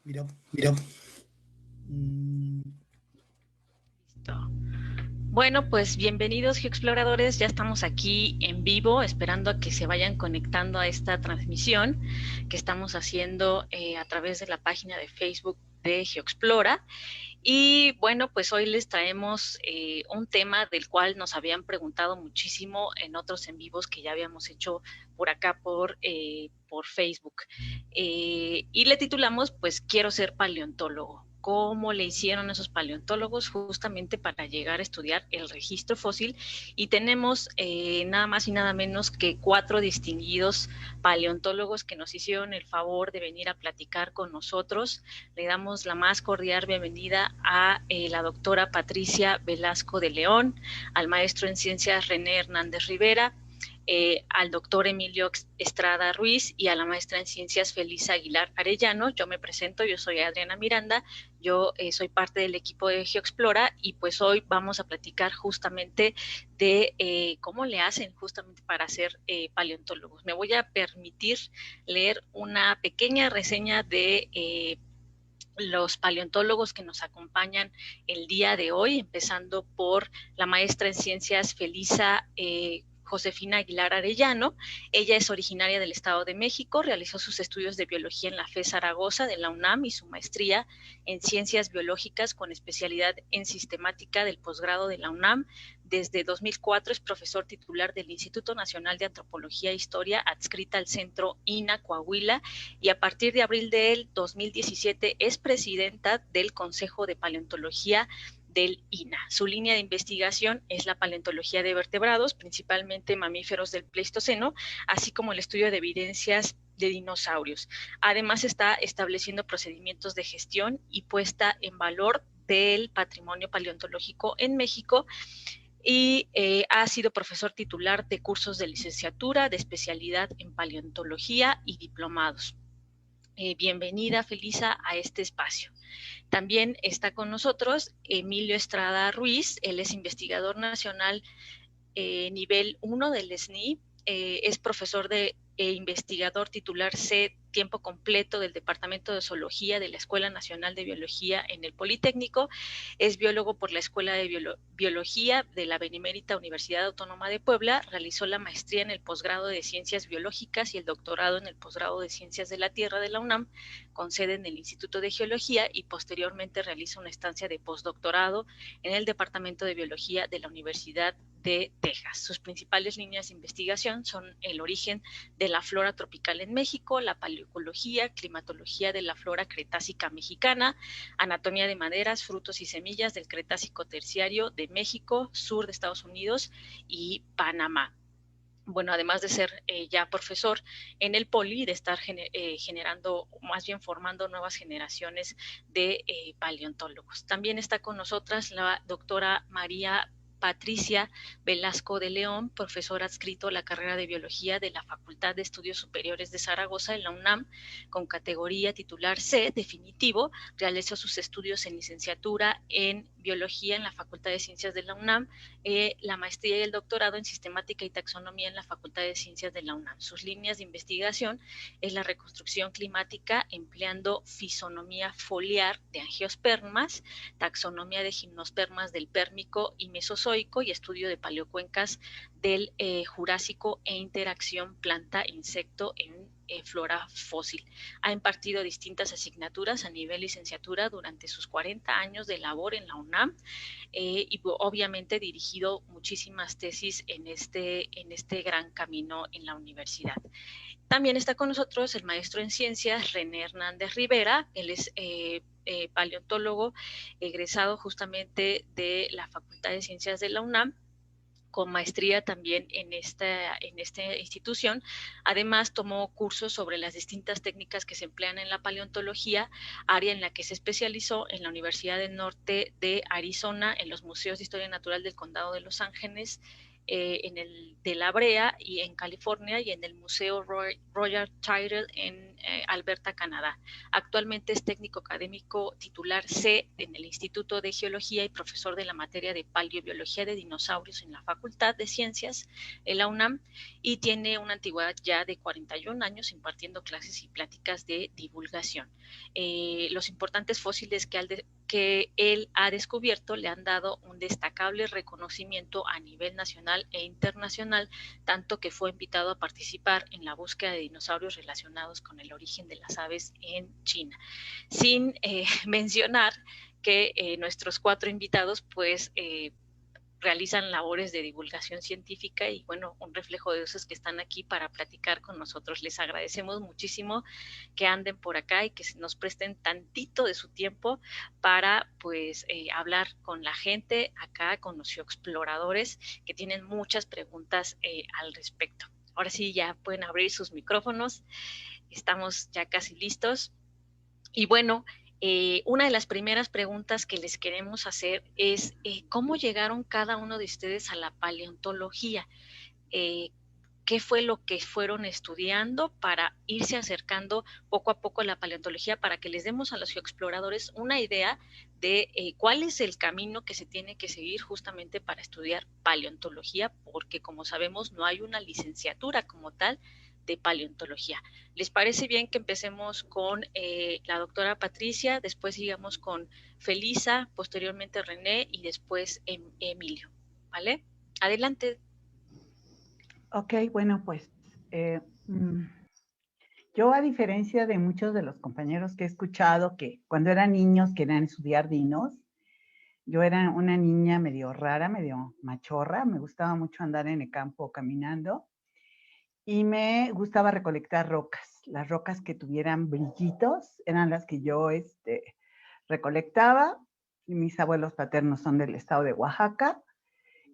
Mira. Mm, Listo. Bueno, pues bienvenidos geoexploradores, ya estamos aquí en vivo esperando a que se vayan conectando a esta transmisión que estamos haciendo a través de la página de Facebook de Geoexplora. Y bueno, pues hoy les traemos un tema del cual nos habían preguntado muchísimo en otros en vivos que ya habíamos hecho por acá por Facebook. Y le titulamos, pues, Quiero ser paleontólogo. ¿Cómo le hicieron esos paleontólogos justamente para llegar a estudiar el registro fósil? Y tenemos nada más y nada menos que 4 distinguidos paleontólogos que nos hicieron el favor de venir a platicar con nosotros. Le damos la más cordial bienvenida a la doctora Patricia Velasco de León, al maestro en ciencias René Hernández Rivera, al doctor Emilio Estrada Ruiz y a la maestra en ciencias Felisa Aguilar Arellano. Yo me presento, yo soy Adriana Miranda, yo soy parte del equipo de GeoExplora y pues hoy vamos a platicar justamente de cómo le hacen justamente para ser paleontólogos. Me voy a permitir leer una pequeña reseña de los paleontólogos que nos acompañan el día de hoy, empezando por la maestra en ciencias Felisa Josefina Aguilar Arellano. Ella es originaria del Estado de México, realizó sus estudios de biología en la FE Zaragoza de la UNAM y su maestría en ciencias biológicas con especialidad en sistemática del posgrado de la UNAM. Desde 2004 es profesor titular del Instituto Nacional de Antropología e Historia, adscrita al Centro INA Coahuila, y a partir de abril del 2017 es presidenta del Consejo de Paleontología del INA. Su línea de investigación es la paleontología de vertebrados, principalmente mamíferos del Pleistoceno, así como el estudio de evidencias de dinosaurios. Además, está estableciendo procedimientos de gestión y puesta en valor del patrimonio paleontológico en México, y ha sido profesor titular de cursos de licenciatura, de especialidad en paleontología y diplomados. Bienvenida, Felisa, a este espacio. También está con nosotros Emilio Estrada Ruiz, él es investigador nacional nivel 1 del SNI, es profesor de investigador titular C tiempo completo del Departamento de Zoología de la Escuela Nacional de Biología en el Politécnico, es biólogo por la Escuela de Biología de la Benemérita Universidad Autónoma de Puebla, realizó la maestría en el posgrado de Ciencias Biológicas y el doctorado en el posgrado de Ciencias de la Tierra de la UNAM, con sede en el Instituto de Geología, y posteriormente realiza una estancia de postdoctorado en el Departamento de Biología de la Universidad de Texas. Sus principales líneas de investigación son el origen de la flora tropical en México, la paleoecología, climatología de la flora cretácica mexicana, anatomía de maderas, frutos y semillas del Cretácico terciario de México, sur de Estados Unidos y Panamá. Bueno, además de ser ya profesor en el Poli, de estar generando, más bien formando nuevas generaciones de paleontólogos. También está con nosotras la doctora María Patricia Velasco de León, profesora adscrito a la carrera de Biología de la Facultad de Estudios Superiores de Zaragoza en la UNAM, con categoría titular C, definitivo. Realizó sus estudios en licenciatura en Biología en la Facultad de Ciencias de la UNAM, la maestría y el doctorado en Sistemática y Taxonomía en la Facultad de Ciencias de la UNAM. Sus líneas de investigación es la reconstrucción climática empleando fisonomía foliar de angiospermas, taxonomía de gimnospermas del Pérmico y Mesozoico y estudio de paleocuencas del Jurásico e interacción planta-insecto en flora fósil. Ha impartido distintas asignaturas a nivel licenciatura durante sus 40 años de labor en la UNAM, y obviamente dirigido muchísimas tesis en este gran camino en la universidad. También está con nosotros el maestro en ciencias René Hernández Rivera, él es paleontólogo egresado justamente de la Facultad de Ciencias de la UNAM, con maestría también en esta institución. Además, tomó cursos sobre las distintas técnicas que se emplean en la paleontología, área en la que se especializó en la Universidad del Norte de Arizona, en los Museos de Historia Natural del Condado de Los Ángeles, en el de La Brea y en California y en el Museo Royal Tyrrell en Alberta, Canadá. Actualmente es técnico académico titular C en el Instituto de Geología y profesor de la materia de paleobiología de dinosaurios en la Facultad de Ciencias en la UNAM y tiene una antigüedad ya de 41 años impartiendo clases y pláticas de divulgación. Los importantes fósiles que él ha descubierto le han dado un destacable reconocimiento a nivel nacional e internacional, tanto que fue invitado a participar en la búsqueda de dinosaurios relacionados con el origen de las aves en China. Sin mencionar que nuestros 4 invitados pues realizan labores de divulgación científica y bueno, un reflejo de esos que están aquí para platicar con nosotros. Les agradecemos muchísimo que anden por acá y que nos presten tantito de su tiempo para pues hablar con la gente acá, con los geoexploradores que tienen muchas preguntas al respecto. Ahora sí ya pueden abrir sus micrófonos, estamos ya casi listos. Y bueno, una de las primeras preguntas que les queremos hacer es ¿cómo llegaron cada uno de ustedes a la paleontología? ¿Qué fue lo que fueron estudiando para irse acercando poco a poco a la paleontología para que les demos a los geoexploradores una idea de cuál es el camino que se tiene que seguir justamente para estudiar paleontología? Porque como sabemos no hay una licenciatura como tal de paleontología. ¿Les parece bien que empecemos con la doctora Patricia, después sigamos con Felisa, posteriormente René y después Emilio? ¿Vale? Adelante. Ok, bueno, pues yo, a diferencia de muchos de los compañeros que he escuchado que cuando eran niños querían estudiar dinos, yo era una niña medio rara, medio machorra, me gustaba mucho andar en el campo caminando y me gustaba recolectar rocas. Las rocas que tuvieran brillitos eran las que yo recolectaba. Y mis abuelos paternos son del estado de Oaxaca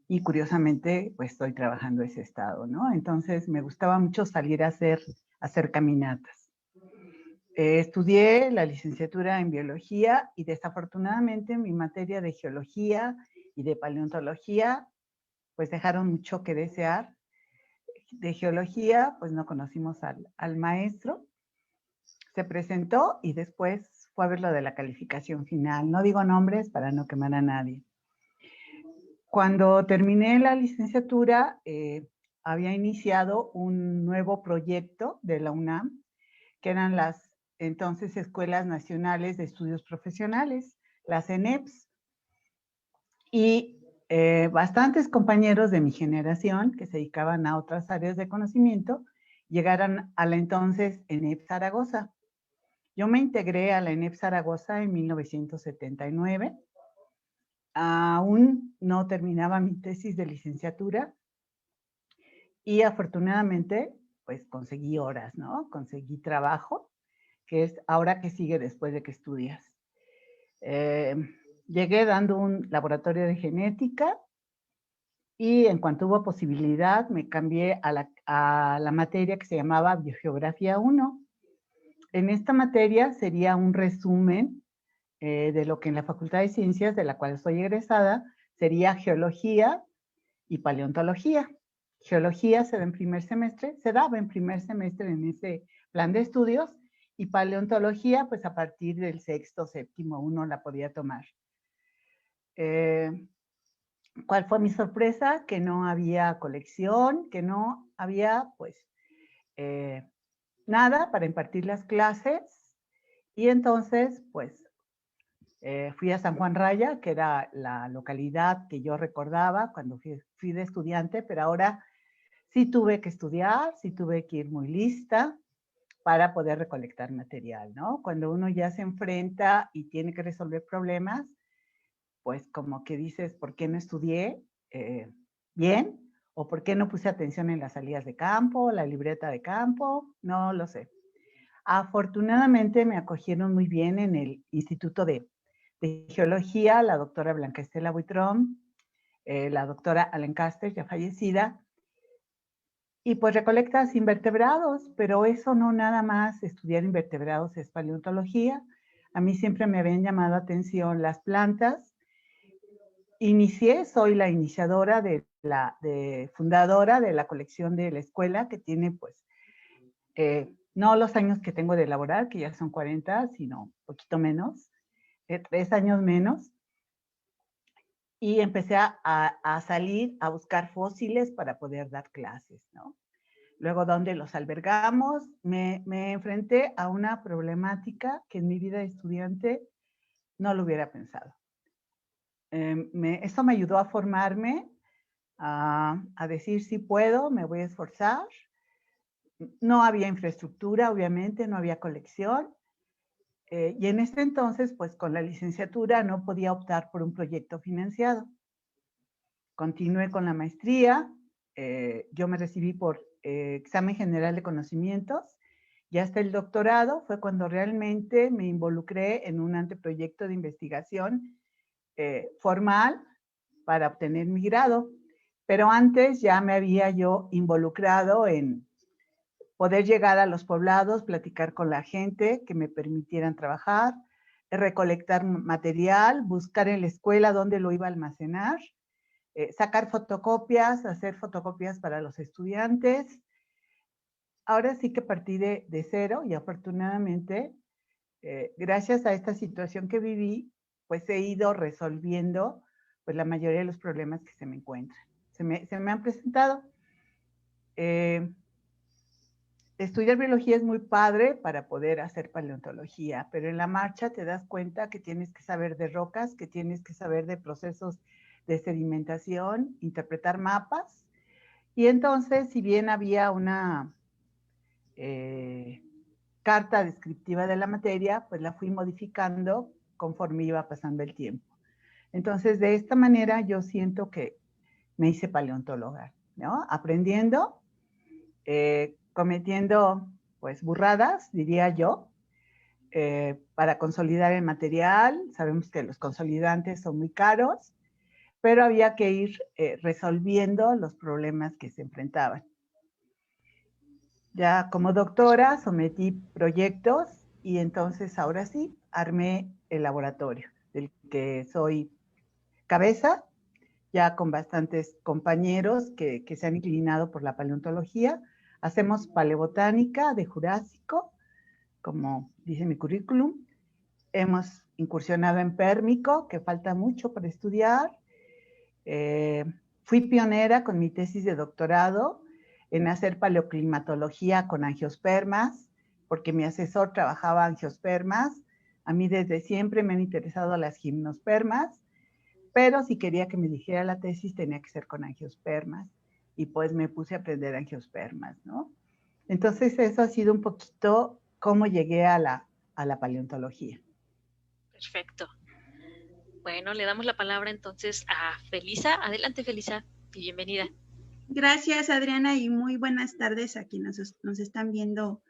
y curiosamente pues estoy trabajando ese estado, ¿no? Entonces me gustaba mucho salir a hacer caminatas. Estudié la licenciatura en biología y desafortunadamente mi materia de geología y de paleontología pues dejaron mucho que desear. De geología pues no conocimos al maestro, se presentó y después fue a ver lo de la calificación final. No digo nombres para no quemar a nadie. Cuando terminé la licenciatura, había iniciado un nuevo proyecto de la UNAM, que eran las entonces Escuelas Nacionales de Estudios Profesionales, las ENEPs, y bastantes compañeros de mi generación que se dedicaban a otras áreas de conocimiento llegaron a la entonces ENEP Zaragoza. Yo me integré a la ENEP Zaragoza en 1979. Aún no terminaba mi tesis de licenciatura y afortunadamente pues conseguí horas, ¿no? Conseguí trabajo, que es ahora que sigue después de que estudias. Llegué dando un laboratorio de genética y en cuanto hubo posibilidad me cambié a la materia que se llamaba Biogeografía 1. En esta materia sería un resumen de lo que en la Facultad de Ciencias, de la cual soy egresada, sería geología y paleontología. Geología se daba en primer semestre en ese plan de estudios, y paleontología, pues a partir del sexto, séptimo, uno la podía tomar. ¿Cuál fue mi sorpresa? Que no había colección, que no había, pues, nada para impartir las clases, y entonces, pues, fui a San Juan Raya, que era la localidad que yo recordaba cuando fui de estudiante, pero ahora sí tuve que estudiar, sí tuve que ir muy lista para poder recolectar material, ¿no? Cuando uno ya se enfrenta y tiene que resolver problemas, pues como que dices, ¿por qué no estudié bien? ¿O por qué no puse atención en las salidas de campo, la libreta de campo? No lo sé. Afortunadamente me acogieron muy bien en el Instituto de Geología, la doctora Blanca Estela Buitrón, la doctora Allen Caster, ya fallecida, y pues recolectas invertebrados, pero eso no nada más estudiar invertebrados es paleontología. A mí siempre me habían llamado la atención las plantas. Soy la iniciadora de fundadora de la colección de la escuela, que tiene pues no los años que tengo de laborar, que ya son 40, sino un poquito menos, 3 años menos. Y empecé a salir a buscar fósiles para poder dar clases, ¿no? Luego, ¿dónde los albergamos? Me enfrenté a una problemática que en mi vida de estudiante no lo hubiera pensado. Eso me ayudó a formarme, a decir sí puedo, me voy a esforzar. No había infraestructura, obviamente, no había colección. Y en ese entonces, pues con la licenciatura no podía optar por un proyecto financiado. Continué con la maestría. Yo me recibí por examen general de conocimientos, y hasta el doctorado fue cuando realmente me involucré en un anteproyecto de investigación formal para obtener mi grado. Pero antes ya me había yo involucrado en poder llegar a los poblados, platicar con la gente que me permitieran trabajar, recolectar material, buscar en la escuela dónde lo iba a almacenar, sacar fotocopias, hacer fotocopias para los estudiantes. Ahora sí que partí de cero, y afortunadamente, gracias a esta situación que viví, pues he ido resolviendo pues la mayoría de los problemas que se me encuentran. Se me han presentado. Estudiar biología es muy padre para poder hacer paleontología, pero en la marcha te das cuenta que tienes que saber de rocas, que tienes que saber de procesos de sedimentación, interpretar mapas. Y entonces, si bien había una carta descriptiva de la materia, pues la fui modificando conforme iba pasando el tiempo. Entonces, de esta manera yo siento que me hice paleontóloga, ¿no? Aprendiendo, cometiendo pues burradas, diría yo, para consolidar el material. Sabemos que los consolidantes son muy caros, pero había que ir resolviendo los problemas que se enfrentaban. Ya como doctora sometí proyectos, y entonces ahora sí armé el laboratorio del que soy cabeza, ya con bastantes compañeros que se han inclinado por la paleontología. Hacemos paleobotánica de Jurásico, como dice mi currículum. Hemos incursionado en pérmico, que falta mucho para estudiar. Fui pionera con mi tesis de doctorado en hacer paleoclimatología con angiospermas, porque mi asesor trabajaba angiospermas. A mí desde siempre me han interesado las gimnospermas, pero si quería que me dijera la tesis tenía que ser con angiospermas, y pues me puse a aprender angiospermas, ¿no? Entonces eso ha sido un poquito cómo llegué a la paleontología. Perfecto. Bueno, le damos la palabra entonces a Felisa. Adelante, Felisa, y bienvenida. Gracias, Adriana, y muy buenas tardes a quienes nos están viendo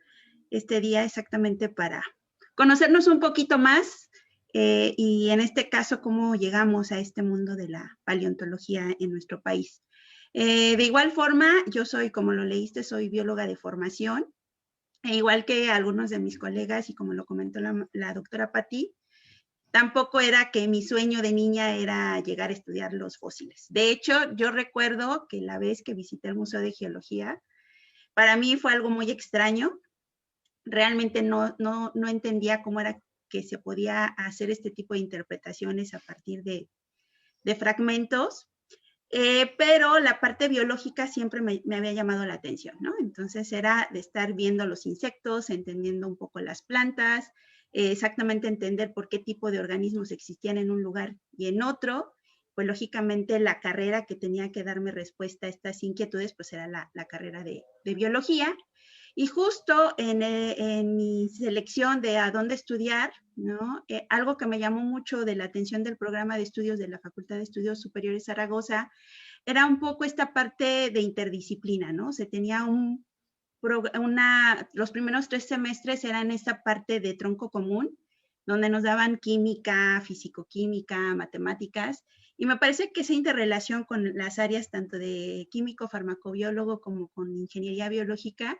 este día, exactamente para conocernos un poquito más, y en este caso cómo llegamos a este mundo de la paleontología en nuestro país. De igual forma, yo soy, como lo leíste, soy bióloga de formación, e igual que algunos de mis colegas, y como lo comentó la doctora Pati, tampoco era que mi sueño de niña era llegar a estudiar los fósiles. De hecho, yo recuerdo que la vez que visité el Museo de Geología, para mí fue algo muy extraño. Realmente no entendía cómo era que se podía hacer este tipo de interpretaciones a partir de fragmentos, pero la parte biológica siempre me había llamado la atención, ¿no? Entonces era de estar viendo los insectos, entendiendo un poco las plantas, exactamente entender por qué tipo de organismos existían en un lugar y en otro. Pues lógicamente la carrera que tenía que darme respuesta a estas inquietudes pues era la carrera de biología. Y justo en mi selección de a dónde estudiar, ¿no? Algo que me llamó mucho de la atención del programa de estudios de la Facultad de Estudios Superiores Zaragoza era un poco esta parte de interdisciplina, ¿no? Se tenía los primeros 3 semestres eran esta parte de tronco común, donde nos daban química, fisicoquímica, matemáticas, y me parece que esa interrelación con las áreas tanto de químico, farmacobiólogo como con ingeniería biológica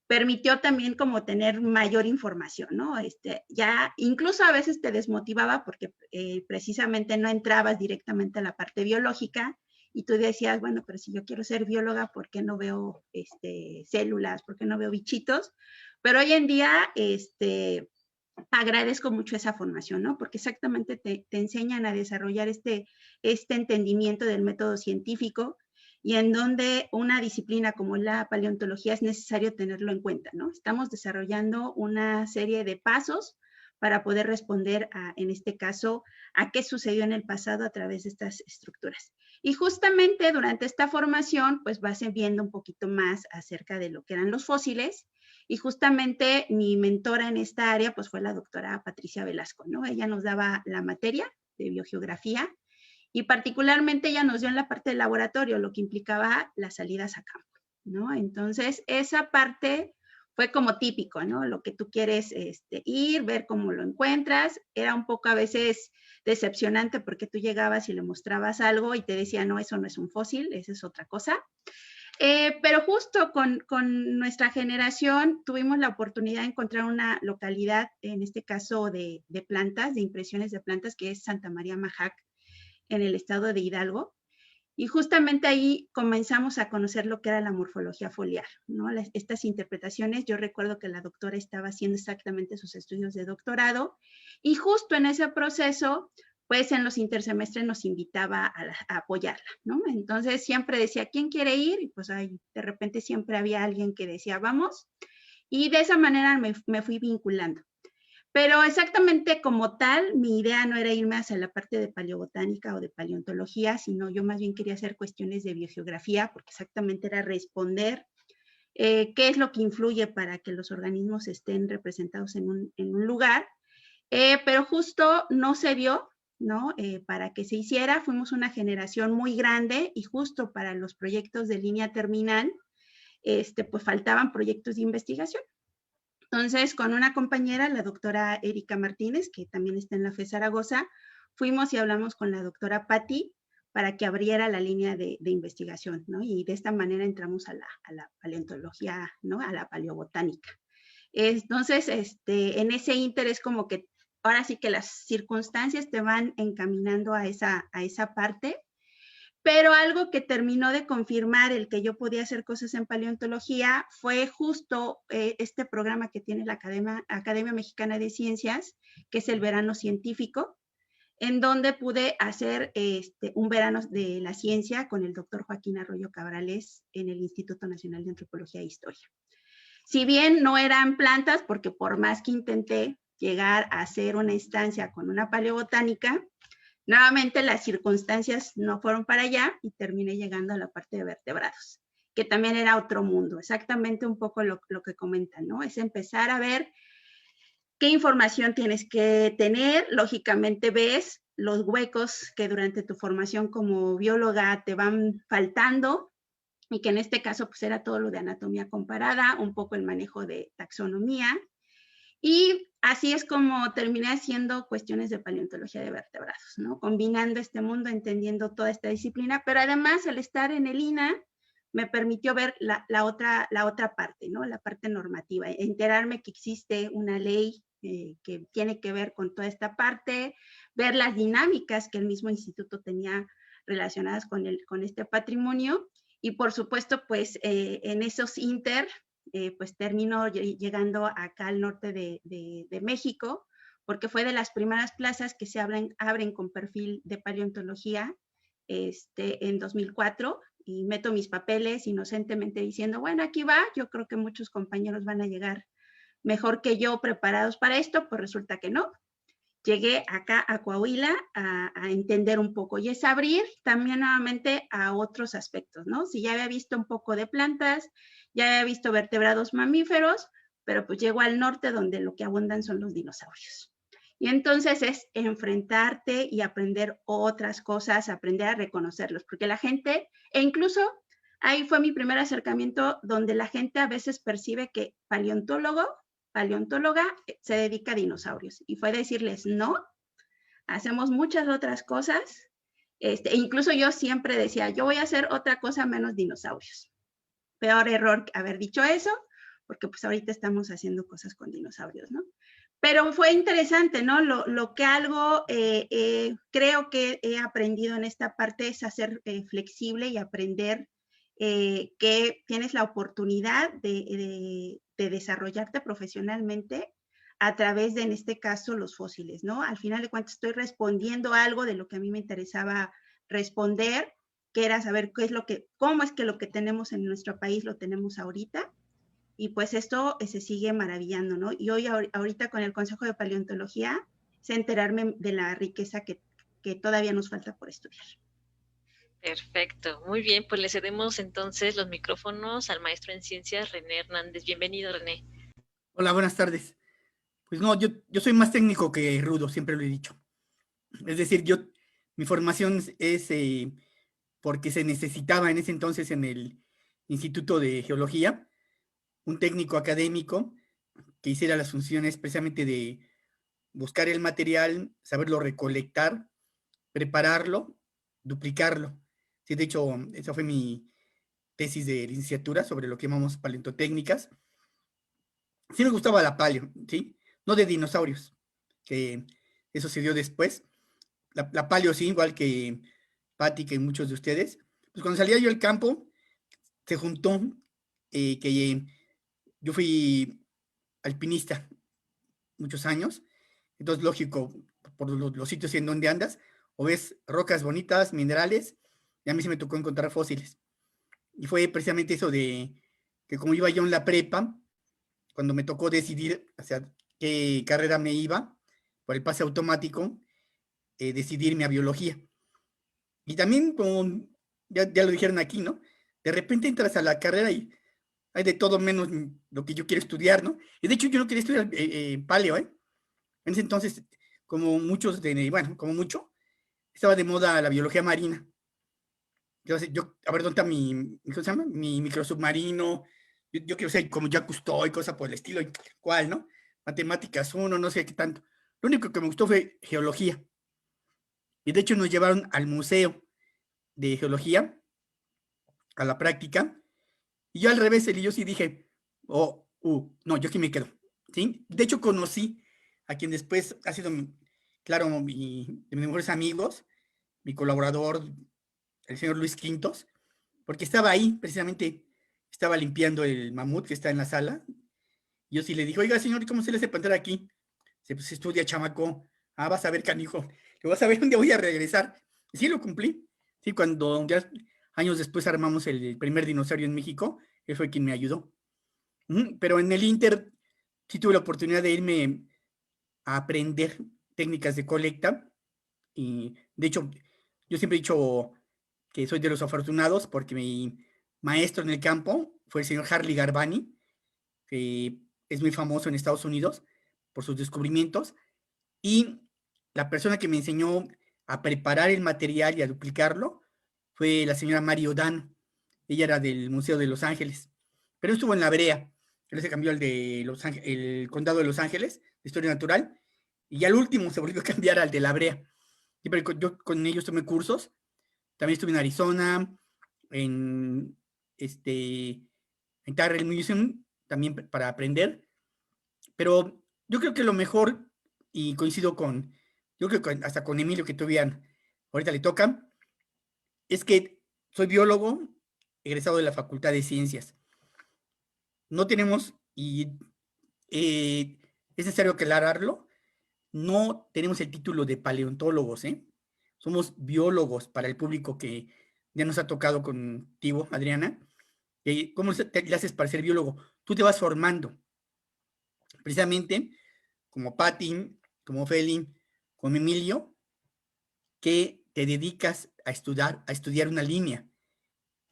permitió también como tener mayor información, ¿no? Ya incluso a veces te desmotivaba porque precisamente no entrabas directamente a la parte biológica y tú decías, bueno, pero si yo quiero ser bióloga, ¿por qué no veo células? ¿Por qué no veo bichitos? Pero hoy en día, agradezco mucho esa formación, ¿no? Porque exactamente te enseñan a desarrollar este entendimiento del método científico y en donde una disciplina como la paleontología es necesario tenerlo en cuenta, ¿no? Estamos desarrollando una serie de pasos para poder responder en este caso, a qué sucedió en el pasado a través de estas estructuras. Y justamente durante esta formación, pues vas viendo un poquito más acerca de lo que eran los fósiles, y justamente mi mentora en esta área, pues fue la doctora Patricia Velasco, ¿no? Ella nos daba la materia de biogeografía, y particularmente ella nos dio en la parte del laboratorio, lo que implicaba las salidas a campo, ¿no? Entonces, esa parte fue como típico, ¿no? Lo que tú quieres ir, ver cómo lo encuentras. Era un poco a veces decepcionante porque tú llegabas y le mostrabas algo y te decía, no, eso no es un fósil, eso es otra cosa. Pero justo con nuestra generación tuvimos la oportunidad de encontrar una localidad, en este caso de plantas, de impresiones de plantas, que es Santa María Majac, en el estado de Hidalgo. Y justamente ahí comenzamos a conocer lo que era la morfología foliar, ¿no? Estas interpretaciones, yo recuerdo que la doctora estaba haciendo exactamente sus estudios de doctorado y justo en ese proceso, pues en los intersemestres nos invitaba a apoyarla, ¿no? Entonces siempre decía, ¿quién quiere ir? Y pues ahí de repente siempre había alguien que decía, vamos. Y de esa manera me fui vinculando. Pero exactamente como tal, mi idea no era irme hacia la parte de paleobotánica o de paleontología, sino yo más bien quería hacer cuestiones de biogeografía, porque exactamente era responder qué es lo que influye para que los organismos estén representados en un lugar. Pero justo no se dio, ¿no? Para que se hiciera, fuimos una generación muy grande y justo para los proyectos de línea terminal, pues faltaban proyectos de investigación. Entonces, con una compañera, la doctora Erika Martínez, que también está en la FE Zaragoza, fuimos y hablamos con la doctora Patti para que abriera la línea de investigación, ¿no? Y de esta manera entramos a la paleontología, ¿no? A la paleobotánica. Entonces, en ese interés como que ahora sí que las circunstancias te van encaminando a esa parte. Pero algo que terminó de confirmar el que yo podía hacer cosas en paleontología fue justo este programa que tiene la Academia Mexicana de Ciencias, que es el verano científico, en donde pude hacer un verano de la ciencia con el doctor Joaquín Arroyo Cabrales en el Instituto Nacional de Antropología e Historia. Si bien no eran plantas, porque por más que intenté llegar a hacer una instancia con una paleobotánica, nuevamente las circunstancias no fueron para allá y terminé llegando a la parte de vertebrados, que también era otro mundo, exactamente un poco lo que comentan, ¿no? Es empezar a ver qué información tienes que tener, lógicamente ves los huecos que durante tu formación como bióloga te van faltando y que en este caso pues era todo lo de anatomía comparada, un poco el manejo de taxonomía. Y así es como terminé haciendo cuestiones de paleontología de vertebrados, ¿no? Combinando este mundo, entendiendo toda esta disciplina, pero además el estar en el INAH me permitió ver la otra parte, ¿no? La parte normativa, enterarme que existe una ley que tiene que ver con toda esta parte, ver las dinámicas que el mismo instituto tenía relacionadas con este patrimonio y por supuesto, pues en esos pues termino llegando acá al norte de México, porque fue de las primeras plazas que se abren con perfil de paleontología en 2004, y meto mis papeles inocentemente diciendo, bueno, aquí va, yo creo que muchos compañeros van a llegar mejor que yo preparados para esto, pues resulta que no. Llegué acá a Coahuila a entender un poco y es abrir también nuevamente a otros aspectos, ¿no? Si ya había visto un poco de plantas, ya había visto vertebrados mamíferos, pero pues llego al norte donde lo que abundan son los dinosaurios. Y entonces es enfrentarte y aprender otras cosas, aprender a reconocerlos, porque la gente, e incluso ahí fue mi primer acercamiento donde la gente a veces percibe que paleontóloga se dedica a dinosaurios. Y fue decirles, no, hacemos muchas otras cosas. E incluso yo siempre decía, yo voy a hacer otra cosa menos dinosaurios. Peor error haber dicho eso, porque pues ahorita estamos haciendo cosas con dinosaurios, ¿no? Pero fue interesante, ¿no? Lo que algo creo que he aprendido en esta parte es a ser flexible y aprender que tienes la oportunidad de desarrollarte profesionalmente a través de, en este caso, los fósiles, ¿no? Al final de cuentas estoy respondiendo algo de lo que a mí me interesaba responder, que era saber qué es cómo es que lo que tenemos en nuestro país lo tenemos ahorita. Y pues esto se sigue maravillando, ¿no? Y hoy, ahorita con el Consejo de Paleontología, sé enterarme de la riqueza que todavía nos falta por estudiar. Perfecto, muy bien, pues le cedemos entonces los micrófonos al maestro en ciencias, René Hernández. Bienvenido, René. Hola, buenas tardes. Pues no, yo soy más técnico que rudo, siempre lo he dicho. Es decir, mi formación es porque se necesitaba en ese entonces en el Instituto de Geología, un técnico académico que hiciera las funciones precisamente de buscar el material, saberlo recolectar, prepararlo, duplicarlo. Sí, de hecho, esa fue mi tesis de licenciatura sobre lo que llamamos paleontotécnicas. Sí me gustaba la paleo, ¿sí? No de dinosaurios, que eso se dio después. La paleo sí, igual que Patti, que muchos de ustedes. Pues cuando salía yo al campo, se juntó que yo fui alpinista muchos años, entonces lógico, por los sitios en donde andas, o ves rocas bonitas, minerales, y a mí se me tocó encontrar fósiles. Y fue precisamente eso de que como iba yo en la prepa, cuando me tocó decidir hacia qué carrera me iba, por el pase automático, decidirme a biología. Y también, como ya lo dijeron aquí, ¿no? De repente entras a la carrera y hay de todo menos lo que yo quiero estudiar, ¿no? Y de hecho yo no quería estudiar paleo, ¿eh? En ese entonces, como muchos, bueno, como mucho, estaba de moda la biología marina. Entonces, a ver, ¿dónde está ¿cómo se llama? Mi microsubmarino? Yo quiero ser como Jacques Cousteau y cosas por el estilo. ¿Cuál, no? Matemáticas 1, no sé qué tanto. Lo único que me gustó fue geología. Y de hecho nos llevaron al museo de geología, a la práctica. Y yo al revés, y yo sí dije, no, yo aquí me quedo. ¿Sí? De hecho conocí a quien después ha sido, claro, de mis mejores amigos, mi colaborador, el señor Luis Quintos, porque estaba ahí, precisamente, estaba limpiando el mamut que está en la sala. Yo sí le dije, oiga, señor, ¿cómo se le hace para entrar aquí? Pues estudia, chamaco. Ah, vas a ver, canijo. Lo vas a ver dónde voy a regresar. Y sí, lo cumplí. Sí, cuando ya años después armamos el primer dinosaurio en México, él fue quien me ayudó. Pero en el Inter sí tuve la oportunidad de irme a aprender técnicas de colecta. Y de hecho, yo siempre he dicho que soy de los afortunados porque mi maestro en el campo fue el señor Harley Garbani, que es muy famoso en Estados Unidos por sus descubrimientos. Y la persona que me enseñó a preparar el material y a duplicarlo fue la señora Mary O'Dan. Ella era del Museo de Los Ángeles, pero estuvo en la Brea. Él se cambió al de el Condado de Los Ángeles, de Historia Natural, y al último se volvió a cambiar al de la Brea. Sí, pero yo con ellos tomé cursos. También estuve en Arizona, en Tyrrell Museum, también para aprender. Pero yo creo que lo mejor, y coincido yo creo que hasta con Emilio que todavía ahorita le toca, es que soy biólogo egresado de la Facultad de Ciencias. No tenemos, y es necesario aclararlo, no tenemos el título de paleontólogos, ¿eh? Somos biólogos para el público que ya nos ha tocado contigo, Adriana. ¿Cómo le haces para ser biólogo? Tú te vas formando. Precisamente, como Patti, como Feli, como Emilio, que te dedicas a estudiar una línea.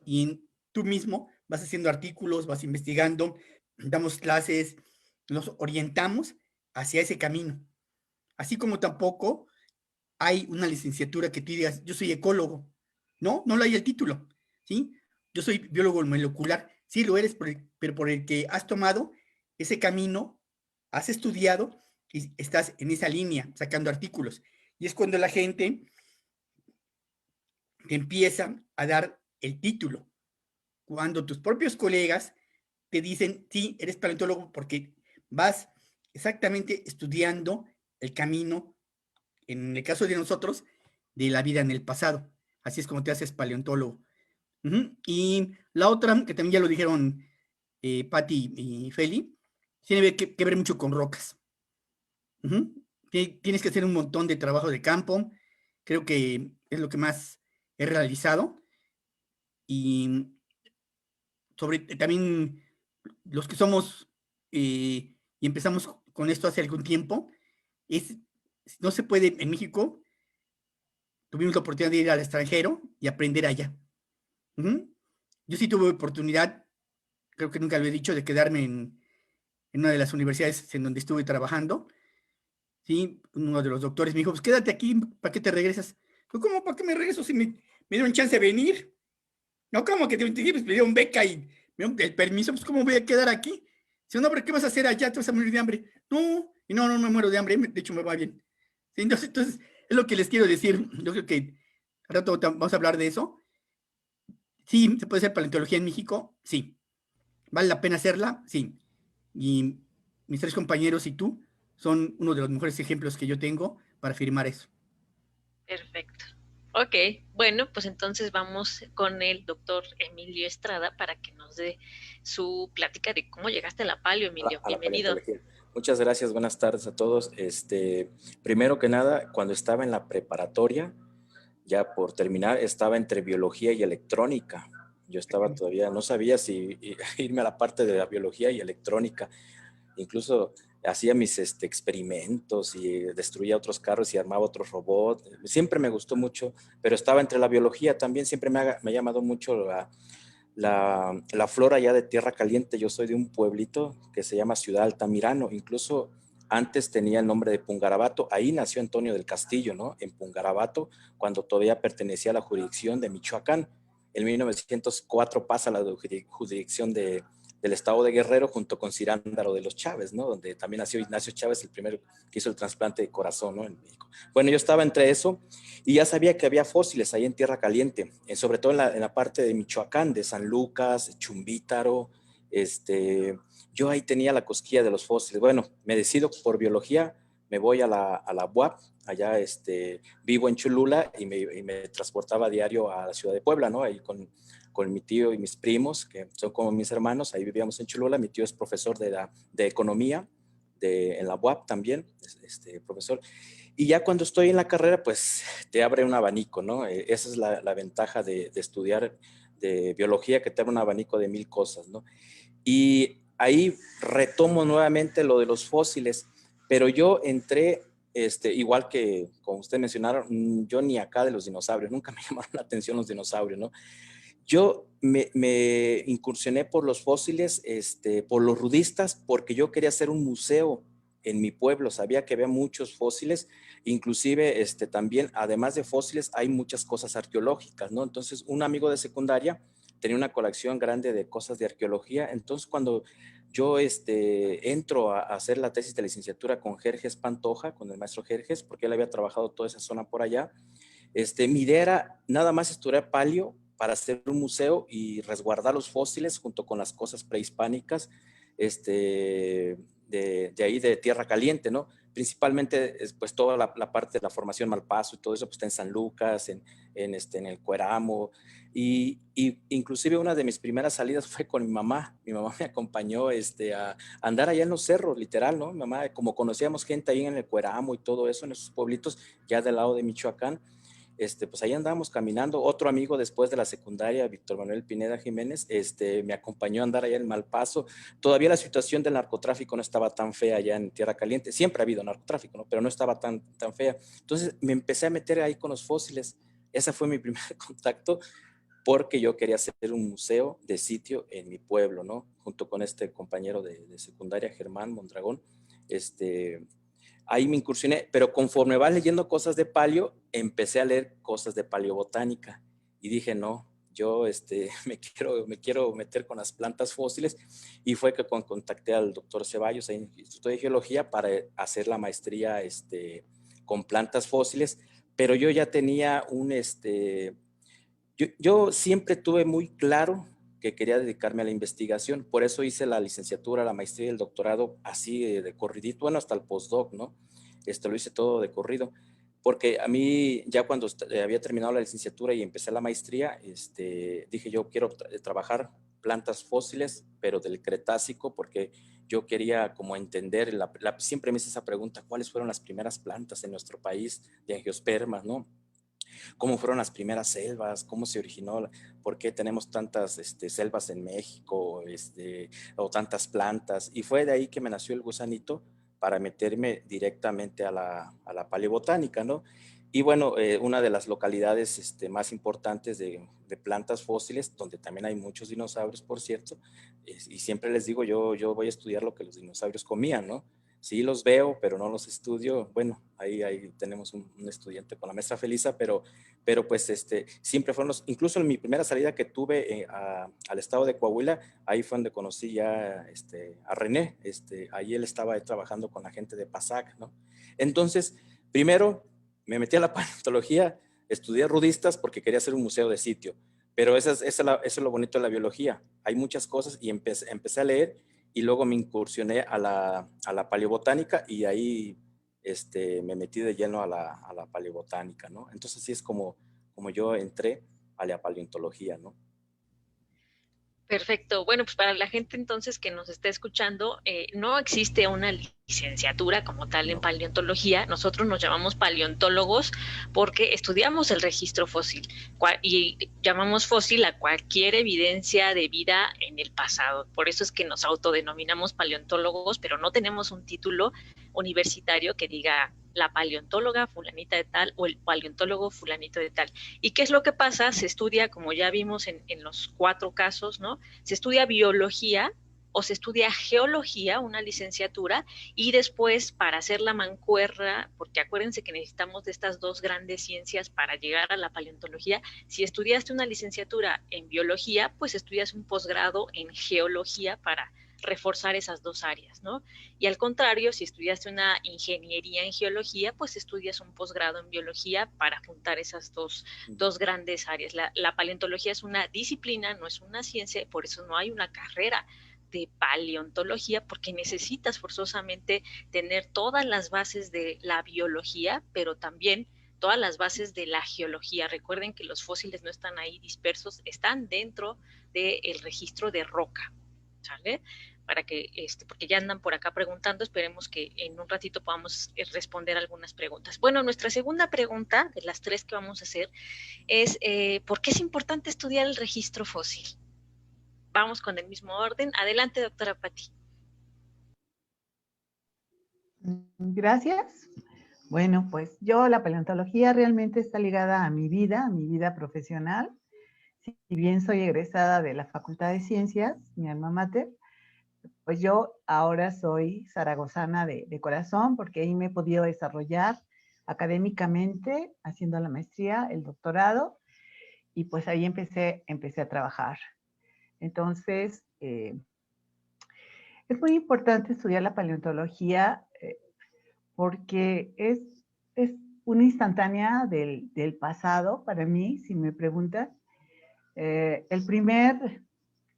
Y tú mismo vas haciendo artículos, vas investigando, damos clases, nos orientamos hacia ese camino. Así como tampoco hay una licenciatura que tú digas, yo soy ecólogo. No lo hay el título, ¿sí? Yo soy biólogo molecular. Sí lo eres, pero por el que has tomado ese camino, has estudiado y estás en esa línea, sacando artículos. Y es cuando la gente te empieza a dar el título. Cuando tus propios colegas te dicen, sí, eres paleontólogo porque vas exactamente estudiando el camino, en el caso de nosotros, de la vida en el pasado. Así es como te haces paleontólogo. Y la otra, que también ya lo dijeron Patti y Feli, tiene que ver mucho con rocas. Tienes que hacer un montón de trabajo de campo. Creo que es lo que más he realizado. Y también los que somos y empezamos con esto hace algún tiempo, no se puede en México, tuvimos la oportunidad de ir al extranjero y aprender allá. Yo sí tuve oportunidad, creo que nunca lo he dicho, de quedarme en una de las universidades en donde estuve trabajando. ¿Sí? Uno de los doctores me dijo, pues quédate aquí, ¿para qué te regresas? Yo, ¿cómo para qué me regreso si me dieron chance de venir? No, ¿cómo que pues, me dieron beca y me dieron el permiso? Pues ¿cómo voy a quedar aquí? Si no, pero ¿qué vas a hacer allá? ¿Te vas a morir de hambre? No, y no me muero de hambre, de hecho me va bien. ¿Sí? Entonces, es lo que les quiero decir. Yo creo que al rato vamos a hablar de eso. Sí, ¿se puede hacer paleontología en México? Sí. ¿Vale la pena hacerla? Sí. Y mis 3 compañeros y tú son uno de los mejores ejemplos que yo tengo para afirmar eso. Perfecto. Ok, bueno, pues entonces vamos con el doctor Emilio Estrada para que nos dé su plática de cómo llegaste a la paleo, Emilio. A la Bienvenido. paleontología. Muchas gracias, buenas tardes a todos. Primero que nada, cuando estaba en la preparatoria, ya por terminar, estaba entre biología y electrónica. Yo estaba todavía, no sabía si irme a la parte de la biología y electrónica. Incluso hacía mis experimentos y destruía otros carros y armaba otros robots. Siempre me gustó mucho, pero estaba entre la biología también. Siempre me ha llamado mucho la flora ya de Tierra Caliente. Yo soy de un pueblito que se llama Ciudad Altamirano. Incluso antes tenía el nombre de Pungarabato. Ahí nació Antonio del Castillo, ¿no? En Pungarabato, cuando todavía pertenecía a la jurisdicción de Michoacán. En 1904 pasa a la jurisdicción del estado de Guerrero junto con Cirándaro de los Chávez, ¿no? Donde también nació Ignacio Chávez, el primero que hizo el trasplante de corazón, ¿no? En México. Bueno, yo estaba entre eso y ya sabía que había fósiles ahí en Tierra Caliente, sobre todo en la parte de Michoacán, de San Lucas, Chumbítaro. Yo ahí tenía la cosquilla de los fósiles. Bueno, me decido por biología, me voy a la UAP, allá vivo en Cholula y me transportaba a diario a la ciudad de Puebla, ¿no? Ahí con mi tío y mis primos, que son como mis hermanos, ahí vivíamos en Cholula. Mi tío es profesor de economía en la UAP también, profesor. Y ya cuando estoy en la carrera, pues te abre un abanico, ¿no? Esa es la ventaja de estudiar de biología, que te abre un abanico de 1000 cosas, ¿no? Y ahí retomo nuevamente lo de los fósiles, pero yo entré, igual que como ustedes mencionaron, yo ni acá de los dinosaurios, nunca me llamaron la atención los dinosaurios, ¿no? Yo me incursioné por los fósiles, por los rudistas, porque yo quería hacer un museo en mi pueblo. Sabía que había muchos fósiles, inclusive también, además de fósiles, hay muchas cosas arqueológicas, ¿no? Entonces, un amigo de secundaria tenía una colección grande de cosas de arqueología. Entonces, cuando yo entro a hacer la tesis de licenciatura con Jerjes Pantoja, con el maestro Jerjes, porque él había trabajado toda esa zona por allá, mi idea era nada más estudiar paleo para hacer un museo y resguardar los fósiles junto con las cosas prehispánicas de ahí de Tierra Caliente, ¿no? Principalmente, pues toda la parte de la formación Malpaso y todo eso, pues está en San Lucas, en el Cueramo, y inclusive una de mis primeras salidas fue con mi mamá. Mi mamá me acompañó a andar allá en los cerros, literal, ¿no? Mi mamá, como conocíamos gente ahí en el Cueramo y todo eso, en esos pueblitos ya del lado de Michoacán, pues ahí andábamos caminando. Otro amigo después de la secundaria, Víctor Manuel Pineda Jiménez, me acompañó a andar allá en Malpaso. Todavía la situación del narcotráfico no estaba tan fea allá en Tierra Caliente. Siempre ha habido narcotráfico, ¿no? Pero no estaba tan fea. Entonces me empecé a meter ahí con los fósiles. Ese fue mi primer contacto, porque yo quería hacer un museo de sitio en mi pueblo, ¿no? Junto con este compañero de secundaria, Germán Mondragón. Ahí me incursioné, pero conforme vas leyendo cosas de paleo, empecé a leer cosas de paleobotánica y dije, no, yo me quiero meter con las plantas fósiles, y fue que contacté al doctor Ceballos en el Instituto de Geología para hacer la maestría con plantas fósiles, pero yo ya tenía yo siempre tuve muy claro que quería dedicarme a la investigación. Por eso hice la licenciatura, la maestría y el doctorado así de corridito, bueno, hasta el postdoc, ¿no? Lo hice todo de corrido. Porque a mí, ya cuando había terminado la licenciatura y empecé la maestría, dije yo quiero trabajar plantas fósiles, pero del Cretácico, porque yo quería como entender, siempre me hice esa pregunta, ¿cuáles fueron las primeras plantas en nuestro país de angiospermas, ¿no? ¿Cómo fueron las primeras selvas? ¿Cómo se originó? ¿Por qué tenemos tantas selvas en México o tantas plantas? Y fue de ahí que me nació el gusanito para meterme directamente a la paleobotánica, ¿no? Y bueno, una de las localidades más importantes de plantas fósiles, donde también hay muchos dinosaurios, por cierto, y siempre les digo, yo voy a estudiar lo que los dinosaurios comían, ¿no? Sí los veo, pero no los estudio. Bueno, ahí tenemos un estudiante con la maestra Felisa, pero pues siempre fueron incluso en mi primera salida que tuve al estado de Coahuila, ahí fue donde conocí ya a René, ahí él estaba ahí trabajando con la gente de PASAC, ¿no? Entonces, primero me metí a la paleontología, estudié rudistas porque quería hacer un museo de sitio, pero eso es lo bonito de la biología, hay muchas cosas y empecé a leer y luego me incursioné a la paleobotánica y ahí me metí de lleno a la paleobotánica, ¿no? Entonces sí es como yo entré a la paleontología, ¿no? Perfecto. Bueno, pues para la gente entonces que nos está escuchando, no existe una licenciatura como tal en paleontología. Nosotros nos llamamos paleontólogos porque estudiamos el registro fósil y llamamos fósil a cualquier evidencia de vida en el pasado. Por eso es que nos autodenominamos paleontólogos, pero no tenemos un título universitario que diga la paleontóloga fulanita de tal o el paleontólogo fulanito de tal. ¿Y qué es lo que pasa? Se estudia, como ya vimos en los 4 casos, ¿no? Se estudia biología o se estudia geología, una licenciatura, y después para hacer la mancuerna, porque acuérdense que necesitamos de estas 2 grandes ciencias para llegar a la paleontología, si estudiaste una licenciatura en biología, pues estudias un posgrado en geología para reforzar esas 2 áreas, ¿no? Y al contrario, si estudiaste una ingeniería en geología, pues estudias un posgrado en biología para juntar esas dos grandes áreas. La paleontología es una disciplina, no es una ciencia, por eso no hay una carrera de paleontología, porque necesitas forzosamente tener todas las bases de la biología, pero también todas las bases de la geología. Recuerden que los fósiles no están ahí dispersos, están dentro del registro de roca, ¿sale? Para que, porque ya andan por acá preguntando, esperemos que en un ratito podamos responder algunas preguntas. Bueno, nuestra segunda pregunta, de las 3 que vamos a hacer, es ¿por qué es importante estudiar el registro fósil? Vamos con el mismo orden. Adelante, doctora Pati. Gracias. Bueno, pues la paleontología realmente está ligada a mi vida profesional. Si bien soy egresada de la Facultad de Ciencias, mi alma mater, pues yo ahora soy zaragozana de corazón, porque ahí me he podido desarrollar académicamente, haciendo la maestría, el doctorado, y pues ahí empecé a trabajar. Entonces, es muy importante estudiar la paleontología porque es una instantánea del pasado, para mí, si me preguntan. El primer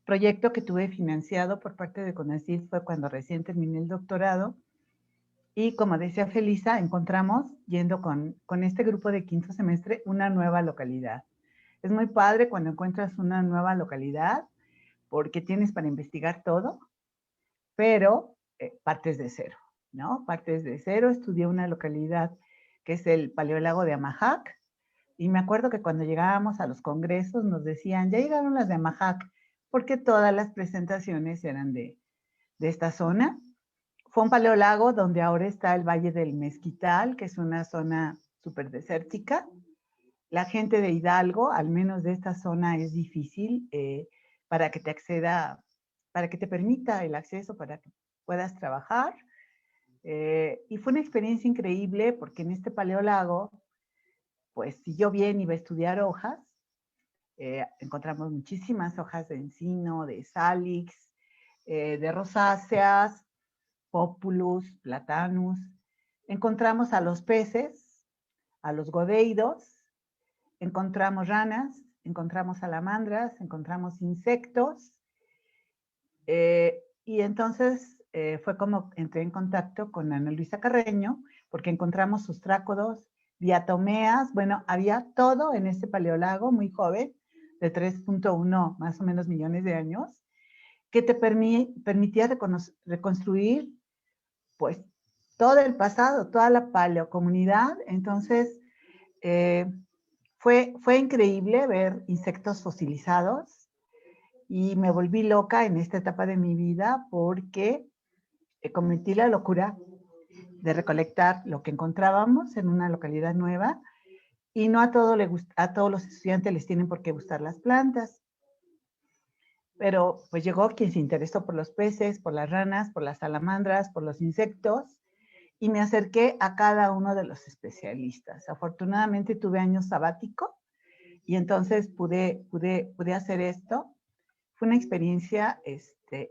proyecto que tuve financiado por parte de CONACYT fue cuando recién terminé el doctorado, y como decía Felisa, encontramos, yendo con este grupo de 5º semestre, una nueva localidad. Es muy padre cuando encuentras una nueva localidad, porque tienes para investigar todo, pero partes de cero, ¿no? Partes de cero. Estudié una localidad que es el Paleolago de Amajac, y me acuerdo que cuando llegábamos a los congresos nos decían, ya llegaron las de Amajac, porque todas las presentaciones eran de esta zona. Fue un paleolago donde ahora está el Valle del Mezquital, que es una zona súper desértica. La gente de Hidalgo, al menos de esta zona, es difícil para que te permita el acceso, para que puedas trabajar. Y fue una experiencia increíble, porque en este paleolago, pues si yo bien iba a estudiar hojas, encontramos muchísimas hojas de encino, de salix, de rosáceas, populus, platanus. Encontramos a los peces, a los godeidos, encontramos ranas, encontramos salamandras, encontramos insectos, y entonces fue como entré en contacto con Ana Luisa Carreño, porque encontramos ostrácodos, diatomeas, bueno, había todo en este paleolago muy joven, de 3.1 más o menos millones de años, que te permitía reconstruir pues todo el pasado, toda la paleocomunidad. Entonces fue increíble ver insectos fosilizados y me volví loca en esta etapa de mi vida porque cometí la locura de recolectar lo que encontrábamos en una localidad nueva, y no a todos los estudiantes les tienen por qué gustar las plantas. Pero pues llegó quien se interesó por los peces, por las ranas, por las salamandras, por los insectos, y me acerqué a cada uno de los especialistas. Afortunadamente tuve año sabático y entonces pude hacer esto. Fue una experiencia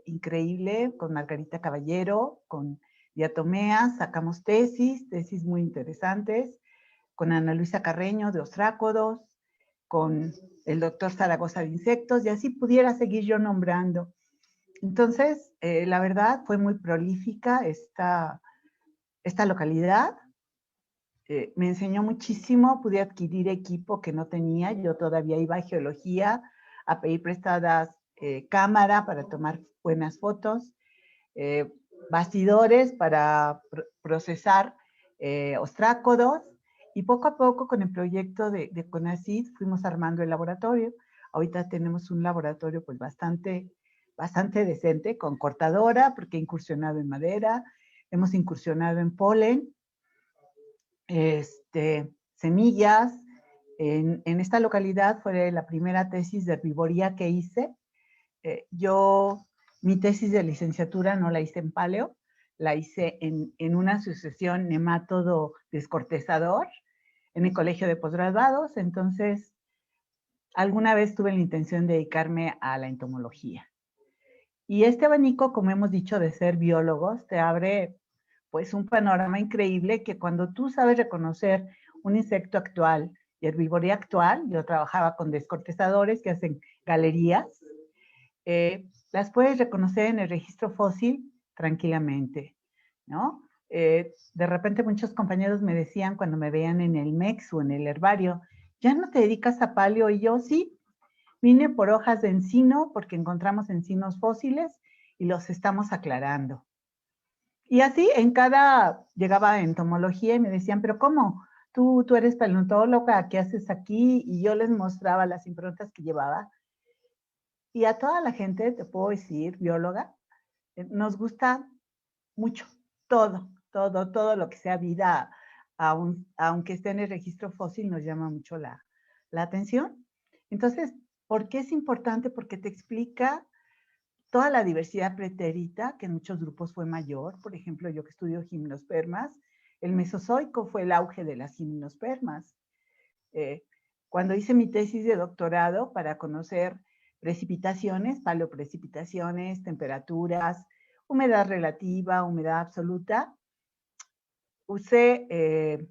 increíble con Margarita Caballero, con diatomeas, sacamos tesis muy interesantes, con Ana Luisa Carreño de ostrácodos, con el doctor Zaragoza de insectos, y así pudiera seguir yo nombrando. Entonces, la verdad, fue muy prolífica esta localidad. Me enseñó muchísimo, pude adquirir equipo que no tenía, yo todavía iba a geología a pedir prestadas cámara para tomar buenas fotos, bastidores para procesar ostrácodos, y poco a poco con el proyecto de CONACYT fuimos armando el laboratorio. Ahorita tenemos un laboratorio pues bastante decente, con cortadora, porque he incursionado en madera, hemos incursionado en polen, semillas. En esta localidad fue la primera tesis de herbivoría que hice. Mi tesis de licenciatura no la hice en paleo, la hice en una sucesión nemátodo descortezador en el colegio de posgraduados. Entonces, alguna vez tuve la intención de dedicarme a la entomología. Y este abanico, como hemos dicho, de ser biólogos, te abre pues un panorama increíble, que cuando tú sabes reconocer un insecto actual y herbivoría actual, yo trabajaba con descortezadores que hacen galerías, las puedes reconocer en el registro fósil tranquilamente, ¿no? De repente muchos compañeros me decían cuando me veían en el MEX o en el herbario, ¿ya no te dedicas a paleo? Y yo, sí, vine por hojas de encino porque encontramos encinos fósiles y los estamos aclarando. Y así llegaba a entomología y me decían, ¿pero cómo? Tú eres paleontóloga, ¿qué haces aquí? Y yo les mostraba las improntas que llevaba. Y a toda la gente, te puedo decir, bióloga, nos gusta mucho todo lo que sea vida, aunque esté en el registro fósil, nos llama mucho la atención. Entonces, ¿por qué es importante? Porque te explica toda la diversidad pretérita, que en muchos grupos fue mayor. Por ejemplo, yo que estudio gimnospermas, el Mesozoico fue el auge de las gimnospermas. Cuando hice mi tesis de doctorado para conocer precipitaciones, paleoprecipitaciones, temperaturas, humedad relativa, humedad absoluta, usé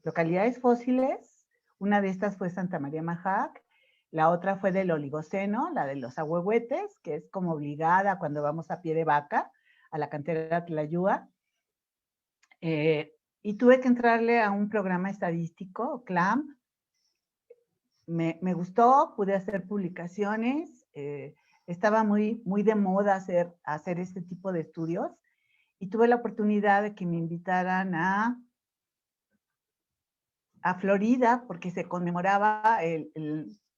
localidades fósiles. Una de estas fue Santa María Majac, la otra fue del Oligoceno, la de los ahuehuetes, que es como obligada cuando vamos a pie de vaca a la cantera Tlayúa. Y tuve que entrarle a un programa estadístico, CLAM. Me gustó, pude hacer publicaciones, estaba muy de moda hacer este tipo de estudios, y tuve la oportunidad de que me invitaran a Florida, porque se conmemoraba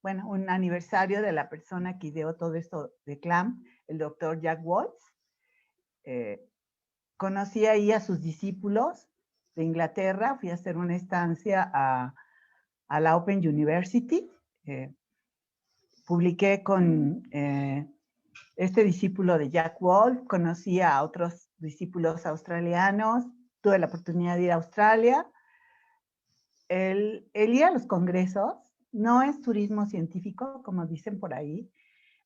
un aniversario de la persona que ideó todo esto de CLAM, el doctor Jack Wolf. Conocí ahí a sus discípulos de Inglaterra, fui a hacer una estancia a la Open University. Publiqué con este discípulo de Jack Wolf, conocí a otros discípulos australianos, tuve la oportunidad de ir a Australia. El ir a los congresos no es turismo científico, como dicen por ahí.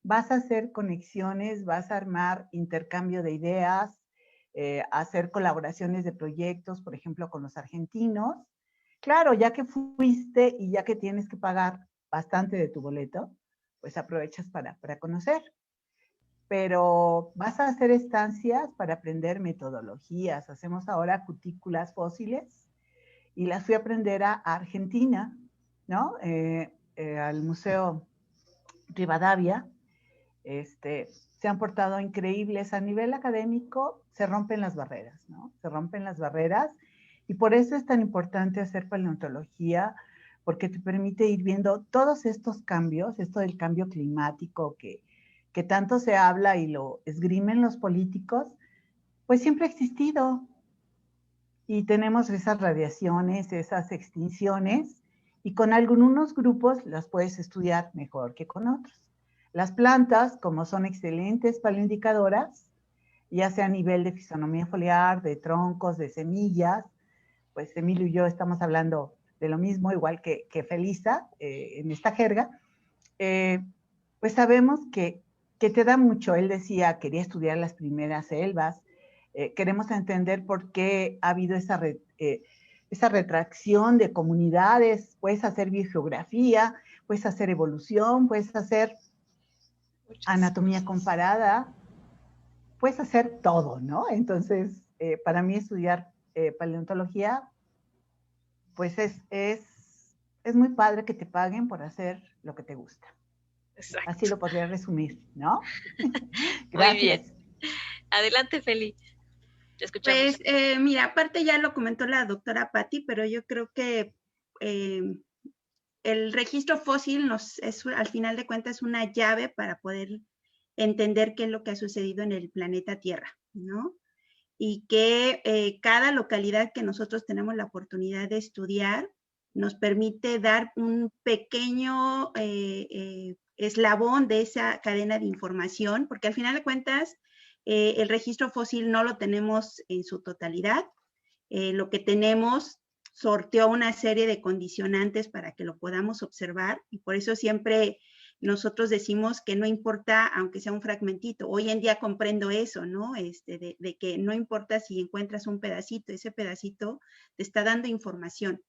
Vas a hacer conexiones, vas a armar intercambio de ideas, hacer colaboraciones de proyectos, por ejemplo, con los argentinos. Claro, ya que fuiste y ya que tienes que pagar bastante de tu boleto, pues aprovechas para conocer. Pero vas a hacer estancias para aprender metodologías. Hacemos ahora cutículas fósiles y las fui a aprender a Argentina, ¿no? Al Museo Rivadavia. Se han portado increíbles a nivel académico, se rompen las barreras, ¿no? Se rompen las barreras y por eso es tan importante hacer paleontología, porque te permite ir viendo todos estos cambios, esto del cambio climático que tanto se habla y lo esgrimen los políticos, pues siempre ha existido. Y tenemos esas radiaciones, esas extinciones, y con algunos grupos las puedes estudiar mejor que con otros. Las plantas, como son excelentes paleoindicadoras, ya sea a nivel de fisonomía foliar, de troncos, de semillas, pues Emilio y yo estamos hablando de lo mismo, igual que Felisa, en esta jerga, pues sabemos que te da mucho. Él decía, quería estudiar las primeras selvas, queremos entender por qué ha habido esa retracción de comunidades, puedes hacer biogeografía, puedes hacer evolución, puedes hacer anatomía comparada, puedes hacer todo, ¿no? Entonces, para mí estudiar paleontología, pues es muy padre que te paguen por hacer lo que te gusta. Exacto. Así lo podría resumir, ¿no? Gracias. Muy bien. Adelante, Feli. Te escuchamos. Pues, mira, aparte ya lo comentó la doctora Patti, pero yo creo que el registro fósil al final de cuentas, es una llave para poder entender qué es lo que ha sucedido en el planeta Tierra, ¿no? Y que cada localidad que nosotros tenemos la oportunidad de estudiar nos permite dar un pequeño eslabón de esa cadena de información, porque al final de cuentas el registro fósil no lo tenemos en su totalidad. Lo que tenemos sorteó una serie de condicionantes para que lo podamos observar, y por eso siempre nosotros decimos que no importa, aunque sea un fragmentito. Hoy en día comprendo eso, ¿no? De que no importa si encuentras un pedacito, ese pedacito te está dando información.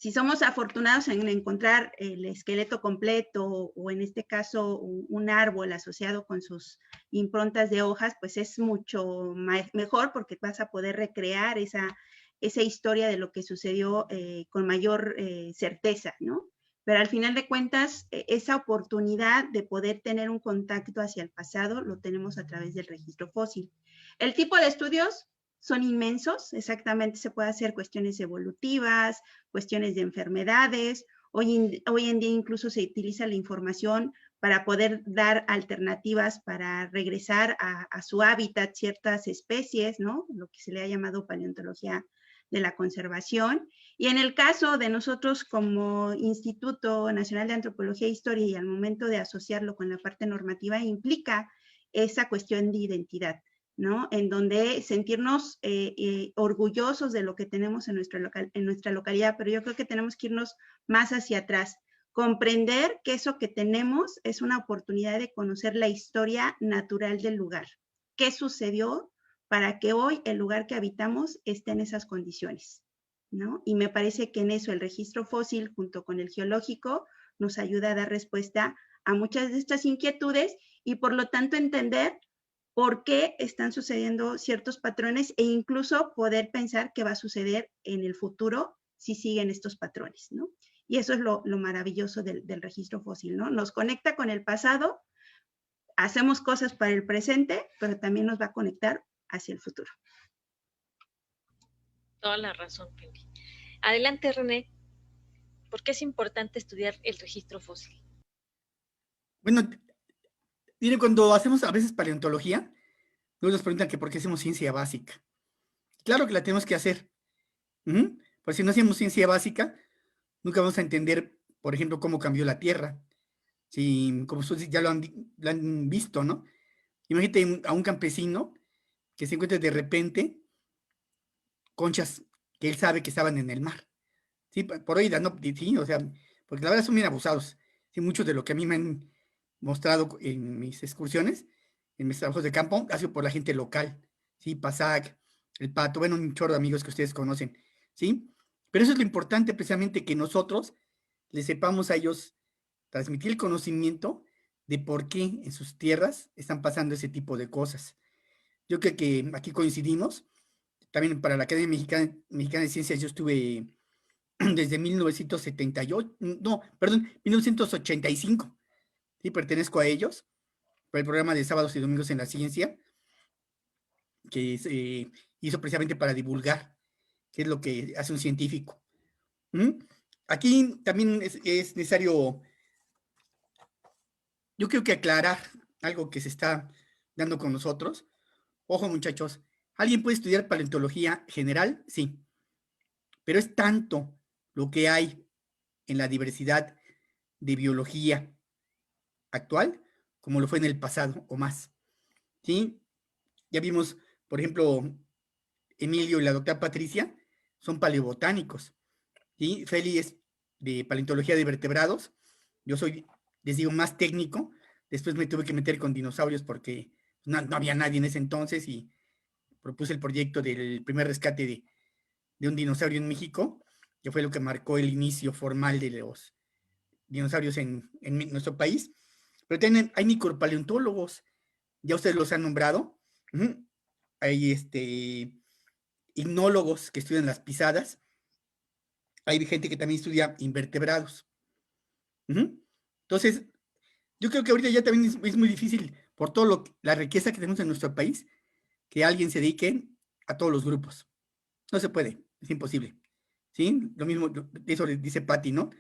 Si somos afortunados en encontrar el esqueleto completo o en este caso un árbol asociado con sus improntas de hojas, pues es mucho mejor porque vas a poder recrear esa historia de lo que sucedió con mayor certeza, ¿no? Pero al final de cuentas, esa oportunidad de poder tener un contacto hacia el pasado lo tenemos a través del registro fósil. El tipo de estudios son inmensos, exactamente se puede hacer cuestiones evolutivas, cuestiones de enfermedades. Hoy en día incluso se utiliza la información para poder dar alternativas para regresar a su hábitat ciertas especies, ¿no? Lo que se le ha llamado paleontología de la conservación. Y en el caso de nosotros como Instituto Nacional de Antropología e Historia, y al momento de asociarlo con la parte normativa, implica esa cuestión de identidad, ¿no? En donde sentirnos orgullosos de lo que tenemos en nuestra localidad, pero yo creo que tenemos que irnos más hacia atrás, comprender que eso que tenemos es una oportunidad de conocer la historia natural del lugar. ¿Qué sucedió para que hoy el lugar que habitamos esté en esas condiciones, ¿no? Y me parece que en eso el registro fósil junto con el geológico nos ayuda a dar respuesta a muchas de estas inquietudes y por lo tanto entender por qué están sucediendo ciertos patrones e incluso poder pensar qué va a suceder en el futuro si siguen estos patrones, ¿no? Y eso es lo maravilloso del registro fósil, ¿no? Nos conecta con el pasado, hacemos cosas para el presente, pero también nos va a conectar hacia el futuro. Toda la razón, Pili. Adelante, René. ¿Por qué es importante estudiar el registro fósil? Bueno, miren, cuando hacemos a veces paleontología, luego nos preguntan que por qué hacemos ciencia básica. Claro que la tenemos que hacer. Pues si no hacemos ciencia básica, nunca vamos a entender, por ejemplo, cómo cambió la Tierra. Si, como ustedes ya lo han visto, ¿no? Imagínate a un campesino que se encuentra de repente conchas que él sabe que estaban en el mar. Sí, por oídas, ¿no? Sí, o sea, porque la verdad son bien abusados. Sí, mucho de lo que a mí me han mostrado en mis excursiones, en mis trabajos de campo, ha sido por la gente local. Sí, Pasac, el Pato, bueno, un chorro de amigos que ustedes conocen. ¿Sí? Pero eso es lo importante, precisamente, que nosotros les sepamos a ellos transmitir el conocimiento de por qué en sus tierras están pasando ese tipo de cosas. Yo creo que aquí coincidimos. También para la Academia Mexicana de Ciencias yo estuve desde 1978, no, perdón, 1985. Sí, pertenezco a ellos, por el programa de sábados y domingos en la ciencia, que se hizo precisamente para divulgar qué es lo que hace un científico. Aquí también es necesario, yo creo que aclarar algo que se está dando con nosotros. Ojo, muchachos, ¿alguien puede estudiar paleontología general? Sí, pero es tanto lo que hay en la diversidad de biología actual como lo fue en el pasado o más. ¿Sí? Ya vimos, por ejemplo, Emilio y la doctora Patricia son paleobotánicos. ¿Sí? Feli es de paleontología de vertebrados. Yo soy, les digo, más técnico. Después me tuve que meter con dinosaurios porque no había nadie en ese entonces y propuse el proyecto del primer rescate de un dinosaurio en México, que fue lo que marcó el inicio formal de los dinosaurios en nuestro país. Pero también hay micropaleontólogos, ya ustedes los han nombrado. Hay ignólogos que estudian las pisadas. Hay gente que también estudia invertebrados. Entonces, yo creo que ahorita ya también es muy difícil, por toda la riqueza que tenemos en nuestro país, que alguien se dedique a todos los grupos. No se puede, es imposible. ¿Sí? Lo mismo, eso dice Patti, ¿no?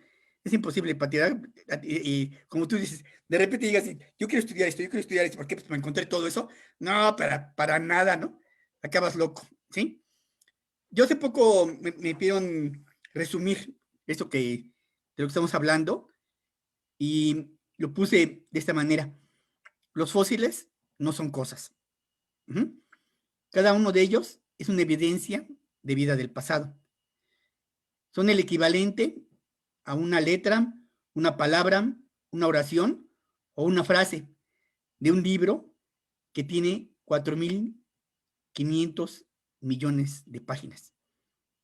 Es imposible, Patti, y como tú dices, de repente digas, yo quiero estudiar esto, ¿por qué? Pues me encontré todo eso. No, para nada, ¿no? Acabas loco, ¿sí? Yo hace poco me pidieron resumir esto de lo que estamos hablando y lo puse de esta manera. Los fósiles no son cosas. Cada uno de ellos es una evidencia de vida del pasado. Son el equivalente a una letra, una palabra, una oración o una frase de un libro que tiene 4.500 millones de páginas,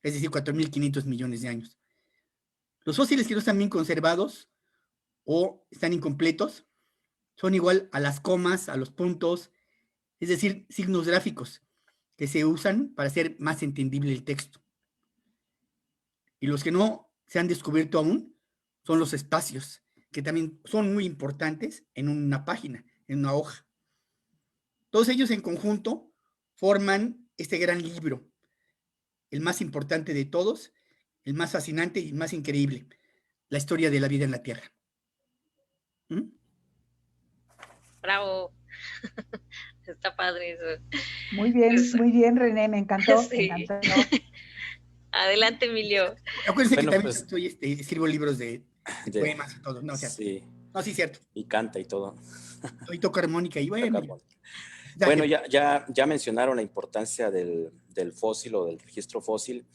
es decir, 4.500 millones de años. Los fósiles que no están bien conservados o están incompletos son igual a las comas, a los puntos, es decir, signos gráficos que se usan para hacer más entendible el texto. Y los que no se han descubierto aún son los espacios, que también son muy importantes en una página, en una hoja. Todos ellos en conjunto forman este gran libro, el más importante de todos, el más fascinante y el más increíble, la historia de la vida en la Tierra. Bravo. Está padre eso. Muy bien, René, me encantó. Sí. Me encantó. Adelante, Emilio. Acuérdense que también escribo libros de poemas y todo. No, sí. No, sí, cierto. Y canta y todo. Hoy toco armónica y bueno. Bueno, ya mencionaron la importancia del fósil o del registro fósil.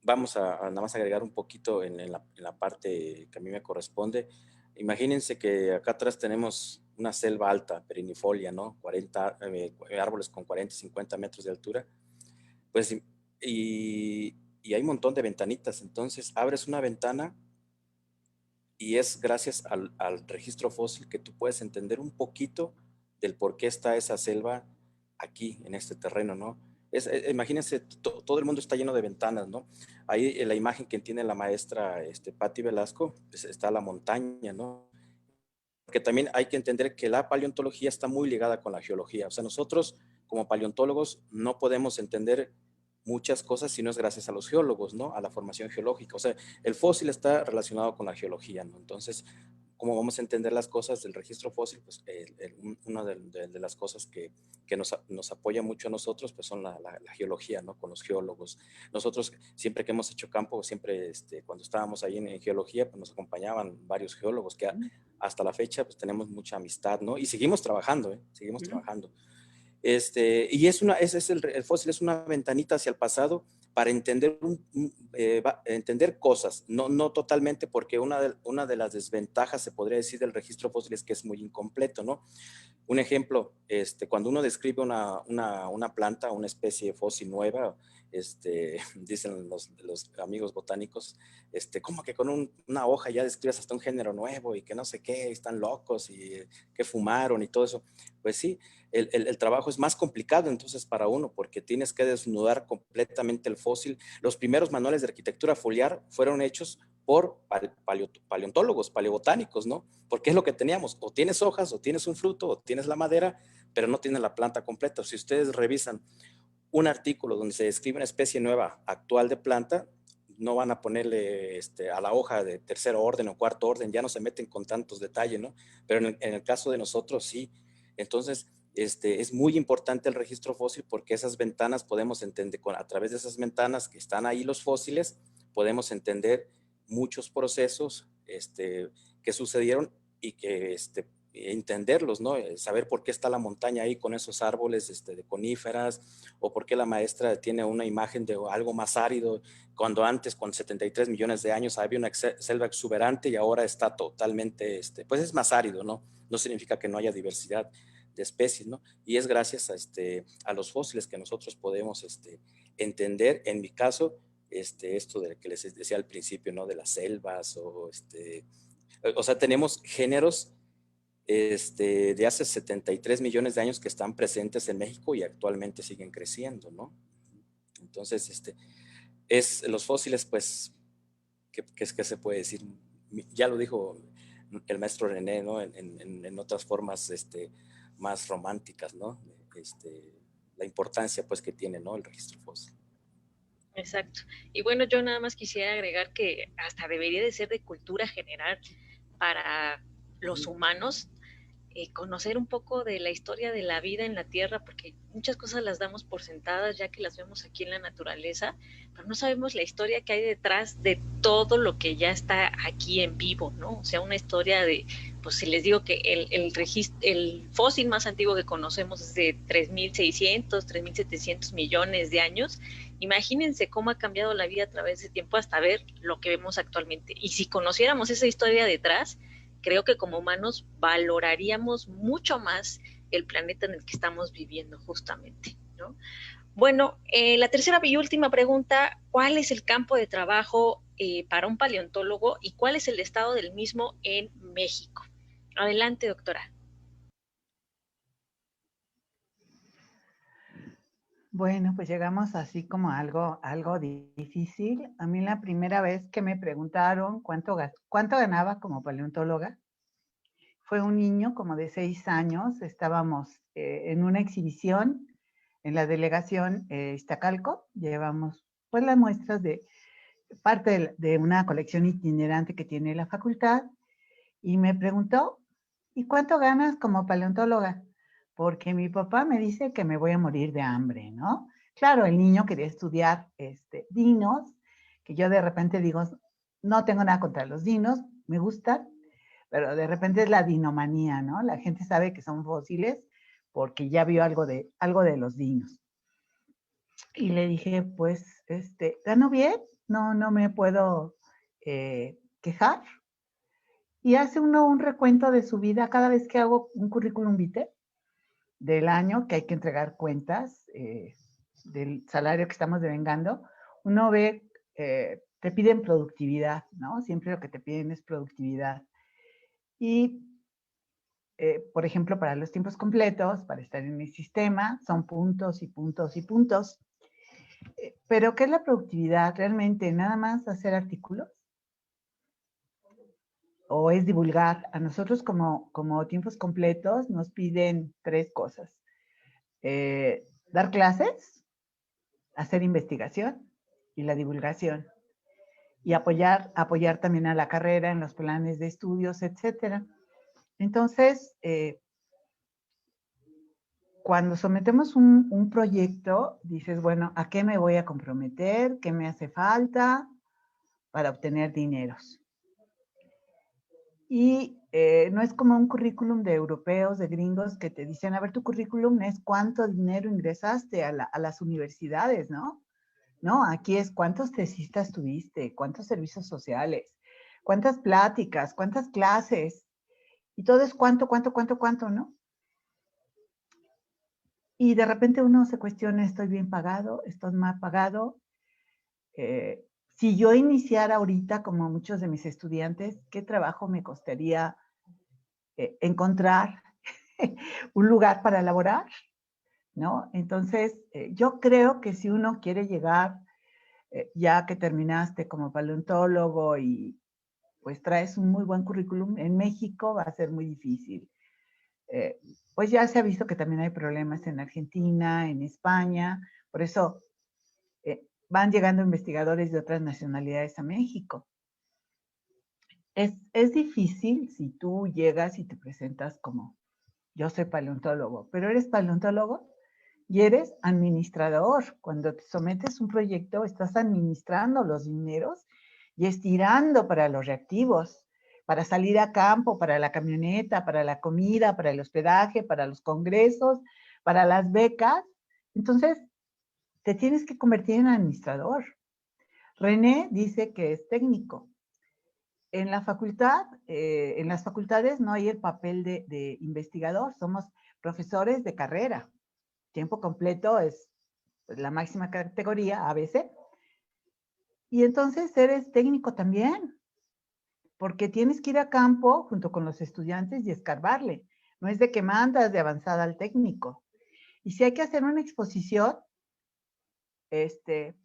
Vamos a nada más agregar un poquito en la parte que a mí me corresponde. Imagínense que acá atrás tenemos una selva alta, perennifolia, ¿no? 40 árboles con 40, 50 metros de altura. Pues, y hay un montón de ventanitas. Entonces, abres una ventana y es gracias al registro fósil que tú puedes entender un poquito del por qué está esa selva aquí, en este terreno, ¿no? Imagínense, todo el mundo está lleno de ventanas, ¿no? Ahí en la imagen que tiene la maestra Patti Velasco, pues está la montaña, ¿no? Porque también hay que entender que la paleontología está muy ligada con la geología. O sea, nosotros como paleontólogos no podemos entender muchas cosas si no es gracias a los geólogos, ¿no? A la formación geológica. O sea, el fósil está relacionado con la geología, ¿no? Entonces, ¿cómo vamos a entender las cosas del registro fósil? Pues una de las cosas que nos apoya mucho a nosotros, pues son la geología, ¿no? Con los geólogos. Nosotros, siempre que hemos hecho campo, siempre cuando estábamos ahí en geología, pues nos acompañaban varios geólogos que hasta la fecha pues tenemos mucha amistad, ¿no? Y seguimos trabajando, ¿eh? Seguimos trabajando. Y el fósil es una ventanita hacia el pasado para entender, entender cosas, no totalmente, porque una de las desventajas, se podría decir, del registro fósil es que es muy incompleto, ¿no? Un ejemplo, cuando uno describe una planta, una especie fósil nueva, dicen los amigos botánicos, como que con una hoja ya describes hasta un género nuevo y que no sé qué, están locos y que fumaron y todo eso. Pues sí, el trabajo es más complicado entonces para uno porque tienes que desnudar completamente el fósil. Los primeros manuales de arquitectura foliar fueron hechos por paleontólogos, paleobotánicos, ¿no? Porque es lo que teníamos, o tienes hojas, o tienes un fruto, o tienes la madera, pero no tienes la planta completa. Si ustedes revisan un artículo donde se describe una especie nueva actual de planta, no van a ponerle a la hoja de tercer orden o cuarto orden, ya no se meten con tantos detalles, ¿no? Pero en el caso de nosotros sí. Entonces, es muy importante el registro fósil porque esas ventanas podemos entender, a través de esas ventanas que están ahí los fósiles, podemos entender muchos procesos que sucedieron y que entenderlos, ¿no? Saber por qué está la montaña ahí con esos árboles de coníferas, o por qué la maestra tiene una imagen de algo más árido, cuando antes, con 73 millones de años, había una selva exuberante y ahora está totalmente, pues es más árido, ¿no? No significa que no haya diversidad de especies, ¿no? Y es gracias a los fósiles que nosotros podemos entender, en mi caso, esto de que les decía al principio, ¿no? De las selvas, o sea, tenemos géneros de hace 73 millones de años que están presentes en México y actualmente siguen creciendo, ¿no? Entonces, los fósiles, pues, ¿qué se puede decir? Ya lo dijo el maestro René, ¿no? En otras formas más románticas, ¿no? La importancia, pues, que tiene, ¿no? El registro fósil. Exacto. Y bueno, yo nada más quisiera agregar que hasta debería de ser de cultura general para los humanos, conocer un poco de la historia de la vida en la Tierra, porque muchas cosas las damos por sentadas ya que las vemos aquí en la naturaleza, pero no sabemos la historia que hay detrás de todo lo que ya está aquí en vivo, ¿no? O sea, una historia de, pues si les digo que el fósil más antiguo que conocemos es de 3.600, 3.700 millones de años. Imagínense cómo ha cambiado la vida a través de tiempo hasta ver lo que vemos actualmente. Y si conociéramos esa historia detrás, creo que como humanos valoraríamos mucho más el planeta en el que estamos viviendo justamente, ¿no? Bueno, la tercera y última pregunta, ¿cuál es el campo de trabajo para un paleontólogo y cuál es el estado del mismo en México? Adelante, doctora. Bueno, pues llegamos así como a algo difícil. A mí la primera vez que me preguntaron cuánto ganaba como paleontóloga, fue un niño como de 6 años. Estábamos en una exhibición en la delegación Iztacalco. Llevamos pues las muestras de parte de una colección itinerante que tiene la facultad. Y me preguntó, ¿y cuánto ganas como paleontóloga? Porque mi papá me dice que me voy a morir de hambre, ¿no? Claro, el niño quería estudiar dinos, que yo de repente digo, no tengo nada contra los dinos, me gustan, pero de repente es la dinomanía, ¿no? La gente sabe que son fósiles porque ya vio algo de los dinos. Y le dije, pues, gano bien, no me puedo quejar. Y hace uno un recuento de su vida cada vez que hago un currículum vitae del año, que hay que entregar cuentas del salario que estamos devengando. Uno ve, te piden productividad, ¿no? Siempre lo que te piden es productividad. Y, por ejemplo, para los tiempos completos, para estar en el sistema, son puntos y puntos y puntos. Pero, ¿qué es la productividad? ¿Realmente nada más hacer artículos? ¿O es divulgar? A nosotros como tiempos completos nos piden 3 cosas. Dar clases, hacer investigación y la divulgación. Y apoyar también a la carrera en los planes de estudios, etc. Entonces, cuando sometemos un proyecto, dices, bueno, ¿a qué me voy a comprometer? ¿Qué me hace falta para obtener dineros? Y no es como un currículum de europeos, de gringos, que te dicen, a ver, tu currículum es cuánto dinero ingresaste a las universidades, ¿no? No, aquí es cuántos tesistas tuviste, cuántos servicios sociales, cuántas pláticas, cuántas clases, y todo es cuánto, ¿no? Y de repente uno se cuestiona, ¿estoy bien pagado? ¿Estoy mal pagado? Si yo iniciara ahorita, como muchos de mis estudiantes, ¿qué trabajo me costaría encontrar un lugar para laborar? ¿No? Entonces, yo creo que si uno quiere llegar, ya que terminaste como paleontólogo y pues traes un muy buen currículum, en México va a ser muy difícil. Pues ya se ha visto que también hay problemas en Argentina, en España, por eso van llegando investigadores de otras nacionalidades a México. Es difícil si tú llegas y te presentas como, yo soy paleontólogo, pero eres paleontólogo y eres administrador. Cuando te sometes a un proyecto, estás administrando los dineros y estirando para los reactivos, para salir a campo, para la camioneta, para la comida, para el hospedaje, para los congresos, para las becas. Entonces, te tienes que convertir en administrador. René dice que es técnico. En la facultad, en las facultades no hay el papel de investigador, somos profesores de carrera. Tiempo completo es la máxima categoría, ABC. Y entonces eres técnico también, porque tienes que ir a campo junto con los estudiantes y escarbarle. No es de que mandas de avanzada al técnico. Y si hay que hacer una exposición,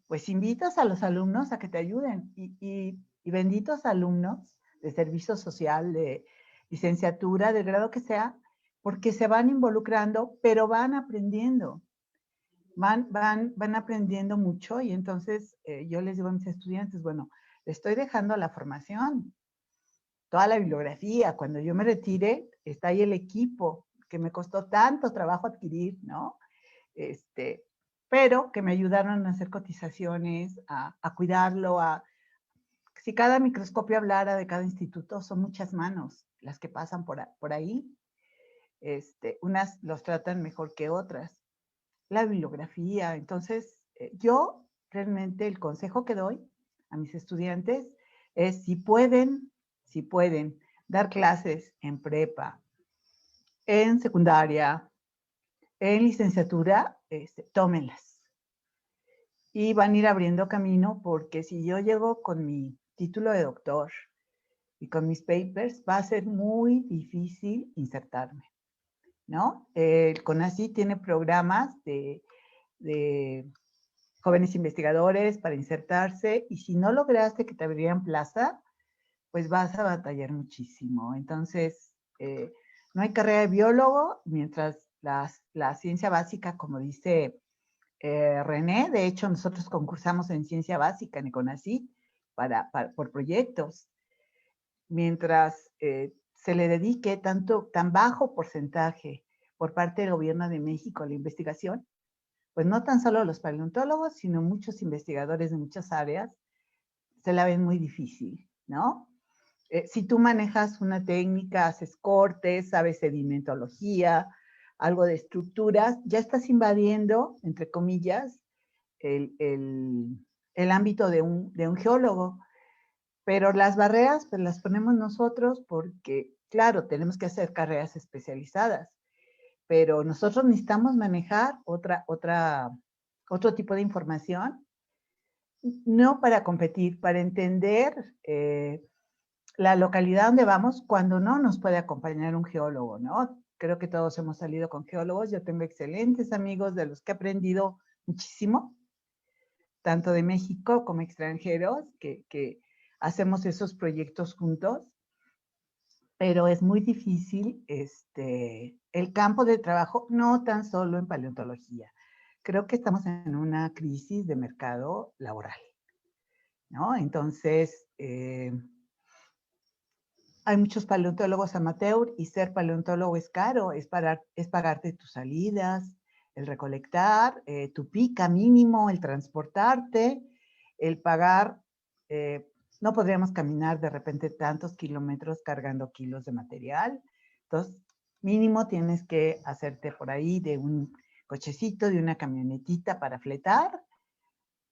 pues invitas a los alumnos a que te ayuden. Y benditos alumnos de servicio social, de licenciatura, del grado que sea, porque se van involucrando, pero van aprendiendo. Van aprendiendo mucho y entonces yo les digo a mis estudiantes, bueno, les estoy dejando la formación, toda la bibliografía. Cuando yo me retire, está ahí el equipo que me costó tanto trabajo adquirir, ¿no? Pero que me ayudaron a hacer cotizaciones, a cuidarlo, si cada microscopio hablara de cada instituto, son muchas manos las que pasan por ahí. Unas los tratan mejor que otras. La bibliografía. Entonces, yo realmente el consejo que doy a mis estudiantes es si pueden dar clases en prepa, en secundaria, en licenciatura, tómenlas. Y van a ir abriendo camino porque si yo llego con mi título de doctor y con mis papers, va a ser muy difícil insertarme, ¿no? El CONACYT tiene programas de jóvenes investigadores para insertarse y si no lograste que te abrieran plaza, pues vas a batallar muchísimo. Entonces, no hay carrera de biólogo mientras la ciencia básica, como dice René, de hecho nosotros concursamos en ciencia básica en CONACYT por proyectos, mientras se le dedique tan bajo porcentaje por parte del gobierno de México a la investigación, pues no tan solo los paleontólogos, sino muchos investigadores de muchas áreas se la ven muy difícil, ¿no? Si tú manejas una técnica, haces cortes, sabes sedimentología, algo de estructuras, ya estás invadiendo, entre comillas, el ámbito de un geólogo. Pero las barreras pues las ponemos nosotros porque, claro, tenemos que hacer carreras especializadas, pero nosotros necesitamos manejar otro tipo de información, no para competir, para entender la localidad donde vamos cuando no nos puede acompañar un geólogo, ¿no? Creo que todos hemos salido con geólogos, yo tengo excelentes amigos de los que he aprendido muchísimo, tanto de México como extranjeros, que hacemos esos proyectos juntos, pero es muy difícil el campo de trabajo, no tan solo en paleontología. Creo que estamos en una crisis de mercado laboral, ¿no? Entonces, hay muchos paleontólogos amateur y ser paleontólogo es caro, es pagarte tus salidas, el recolectar, tu pica mínimo, el transportarte, el pagar, no podríamos caminar de repente tantos kilómetros cargando kilos de material, entonces mínimo tienes que hacerte por ahí de un cochecito, de una camionetita para fletar.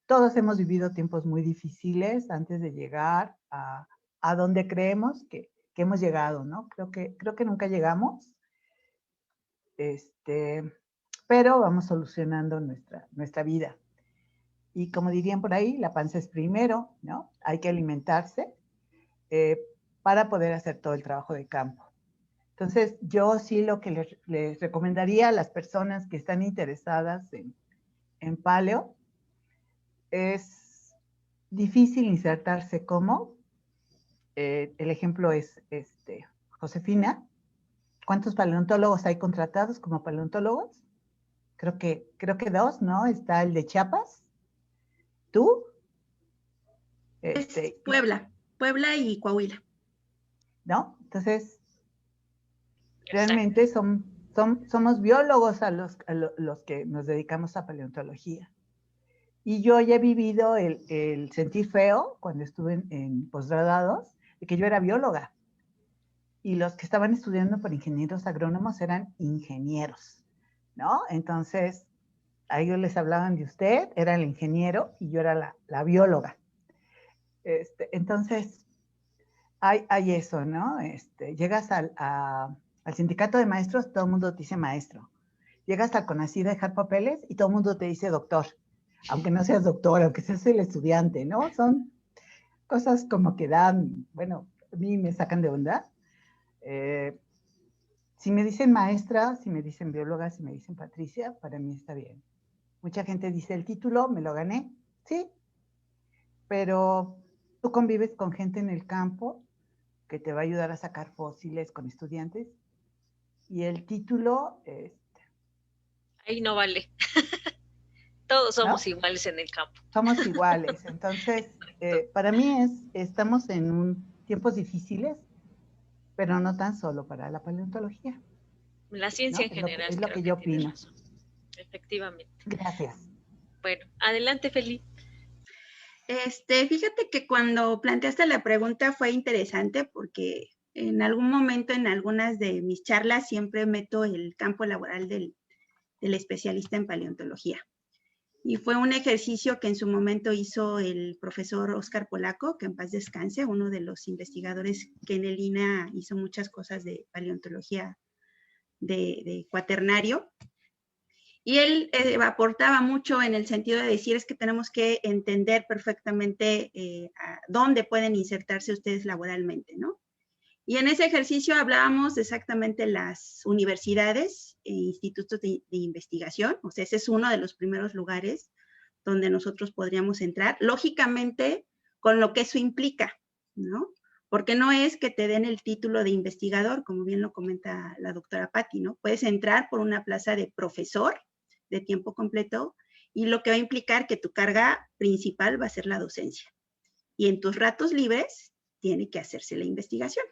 Todos hemos vivido tiempos muy difíciles antes de llegar a donde creemos que hemos llegado, ¿no? Creo que nunca llegamos. Pero pero vamos solucionando nuestra vida. Y como dirían por ahí, la panza es primero, ¿no? Hay que alimentarse para poder hacer todo el trabajo de campo. Entonces, yo sí lo que les recomendaría a las personas que están interesadas en paleo es difícil insertarse como. El ejemplo es Josefina. ¿Cuántos paleontólogos hay contratados como paleontólogos? Creo que 2, ¿no? Está el de Chiapas. ¿Tú? Es Puebla y Coahuila. ¿No? Entonces, realmente somos biólogos a los que nos dedicamos a paleontología. Y yo ya he vivido el sentir feo cuando estuve en posgrados, de que yo era bióloga. Y los que estaban estudiando por ingenieros agrónomos eran ingenieros, ¿no? Entonces, a ellos les hablaban de usted, era el ingeniero y yo era la bióloga. Entonces, hay eso, ¿no? Llegas al sindicato de maestros, todo el mundo te dice maestro. Llegas al CONACYT a dejar papeles y todo el mundo te dice doctor. Aunque no seas doctor, aunque seas el estudiante, ¿no? Son cosas como que dan, bueno, a mí me sacan de onda. Si me dicen maestra, si me dicen bióloga, si me dicen Patricia, para mí está bien. Mucha gente dice el título, me lo gané, sí, pero tú convives con gente en el campo que te va a ayudar a sacar fósiles con estudiantes y el título... Ahí no vale. Todos somos, ¿no?, iguales en el campo. Somos iguales. Entonces, para mí estamos en tiempos difíciles, pero no tan solo para la paleontología. La ciencia, ¿no?, en general. Es lo que yo opino. Efectivamente. Gracias. Bueno, adelante, Feli. Fíjate que cuando planteaste la pregunta fue interesante porque en algún momento, en algunas de mis charlas, siempre meto el campo laboral del especialista en paleontología. Y fue un ejercicio que en su momento hizo el profesor Óscar Polaco, que en paz descanse, uno de los investigadores que en el INA hizo muchas cosas de paleontología de cuaternario. Y él aportaba mucho en el sentido de decir es que tenemos que entender perfectamente dónde pueden insertarse ustedes laboralmente, ¿no? Y en ese ejercicio hablábamos exactamente las universidades e institutos de investigación, o sea, ese es uno de los primeros lugares donde nosotros podríamos entrar, lógicamente con lo que eso implica, ¿no? Porque no es que te den el título de investigador, como bien lo comenta la doctora Patti, ¿no? Puedes entrar por una plaza de profesor de tiempo completo y lo que va a implicar que tu carga principal va a ser la docencia. Y en tus ratos libres tiene que hacerse la investigación,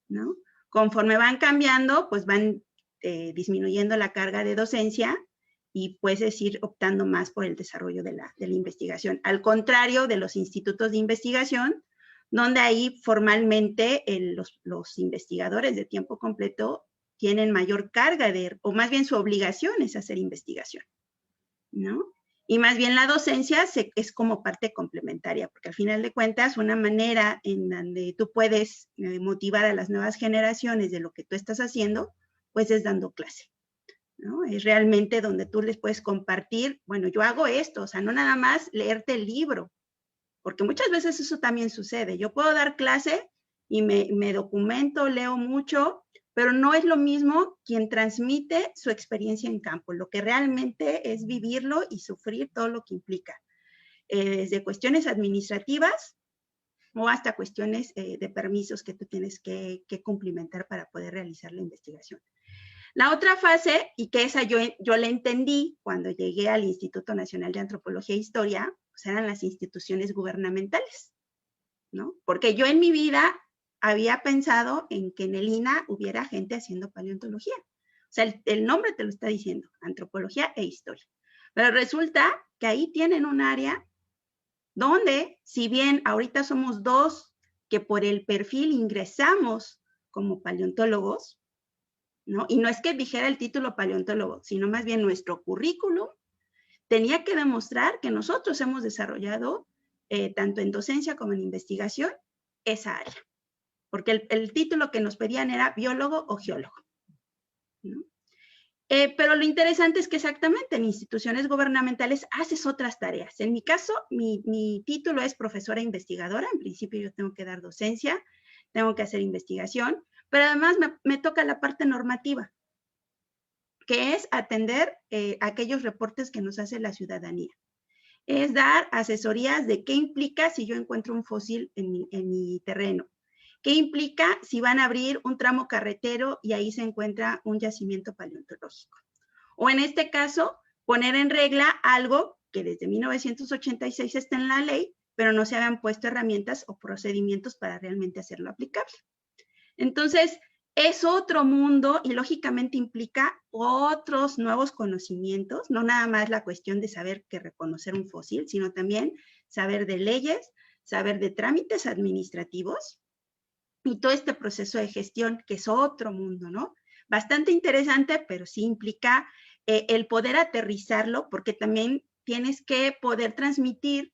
¿no? Conforme van cambiando, pues van disminuyendo la carga de docencia y puedes ir optando más por el desarrollo de la investigación. Al contrario de los institutos de investigación, donde ahí formalmente los investigadores de tiempo completo tienen mayor carga o más bien su obligación es hacer investigación, ¿no? Y más bien la docencia es como parte complementaria, porque al final de cuentas, una manera en donde tú puedes motivar a las nuevas generaciones de lo que tú estás haciendo, pues es dando clase, ¿no? Es realmente donde tú les puedes compartir, bueno, yo hago esto, o sea, no nada más leerte el libro, porque muchas veces eso también sucede. Yo puedo dar clase y me documento, leo mucho, pero no es lo mismo quien transmite su experiencia en campo, lo que realmente es vivirlo y sufrir todo lo que implica, desde cuestiones administrativas o hasta cuestiones de permisos que tú tienes que cumplimentar para poder realizar la investigación. La otra fase, y que esa yo la entendí cuando llegué al Instituto Nacional de Antropología e Historia, pues eran las instituciones gubernamentales, ¿no? Porque yo en mi vida había pensado en que en el INA hubiera gente haciendo paleontología. O sea, el nombre te lo está diciendo, antropología e historia. Pero resulta que ahí tienen un área donde, si bien ahorita somos 2 que por el perfil ingresamos como paleontólogos, ¿no? Y no es que dijera el título paleontólogo, sino más bien nuestro currículum tenía que demostrar que nosotros hemos desarrollado, tanto en docencia como en investigación, esa área. Porque el título que nos pedían era biólogo o geólogo, ¿no? Pero lo interesante es que exactamente en instituciones gubernamentales haces otras tareas. En mi caso, mi título es profesora investigadora. En principio yo tengo que dar docencia, tengo que hacer investigación, pero además me toca la parte normativa, que es atender aquellos reportes que nos hace la ciudadanía. Es dar asesorías de qué implica si yo encuentro un fósil en mi terreno. ¿Qué implica si van a abrir un tramo carretero y ahí se encuentra un yacimiento paleontológico? O en este caso, poner en regla algo que desde 1986 está en la ley, pero no se habían puesto herramientas o procedimientos para realmente hacerlo aplicable. Entonces, es otro mundo y lógicamente implica otros nuevos conocimientos, no nada más la cuestión de saber que reconocer un fósil, sino también saber de leyes, saber de trámites administrativos, y todo este proceso de gestión, que es otro mundo, ¿no? Bastante interesante, pero sí implica el poder aterrizarlo, porque también tienes que poder transmitir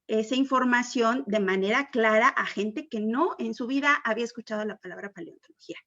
esa información de manera clara a gente que no en su vida había escuchado la palabra paleontología.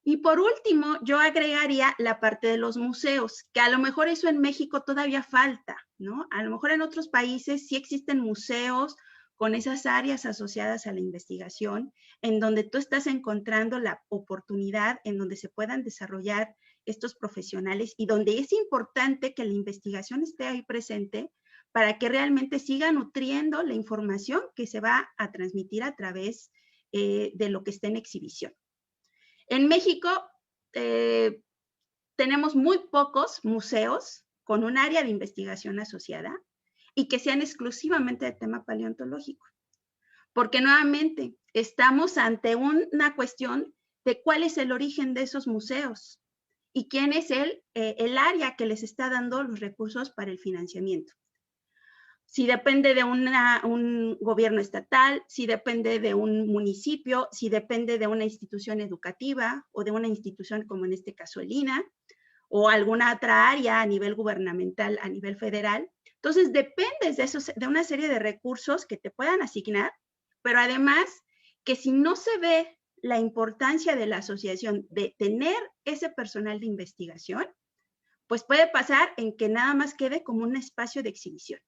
Y por último, yo agregaría la parte de los museos, que a lo mejor eso en México todavía falta, ¿no? A lo mejor en otros países sí existen museos con esas áreas asociadas a la investigación, en donde tú estás encontrando la oportunidad en donde se puedan desarrollar estos profesionales y donde es importante que la investigación esté ahí presente para que realmente siga nutriendo la información que se va a transmitir a través de lo que está en exhibición. En México tenemos muy pocos museos con un área de investigación asociada y que sean exclusivamente de tema paleontológico. Porque nuevamente estamos ante una cuestión de cuál es el origen de esos museos y quién es el área que les está dando los recursos para el financiamiento. Si depende de un gobierno estatal, si depende de un municipio, si depende de una institución educativa o de una institución como en este caso el INAH, o alguna otra área a nivel gubernamental, a nivel federal. Entonces, dependes de una serie de recursos que te puedan asignar, pero además que si no se ve la importancia de la asociación de tener ese personal de investigación, pues puede pasar en que nada más quede como un espacio de exhibición.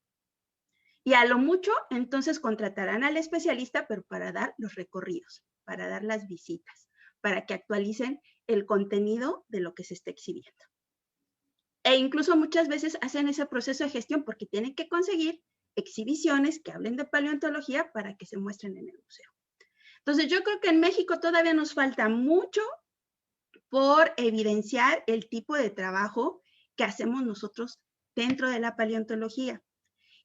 Y a lo mucho, entonces contratarán al especialista, pero para dar los recorridos, para dar las visitas, para que actualicen el contenido de lo que se está exhibiendo. E incluso muchas veces hacen ese proceso de gestión porque tienen que conseguir exhibiciones que hablen de paleontología para que se muestren en el museo. Entonces yo creo que en México todavía nos falta mucho por evidenciar el tipo de trabajo que hacemos nosotros dentro de la paleontología.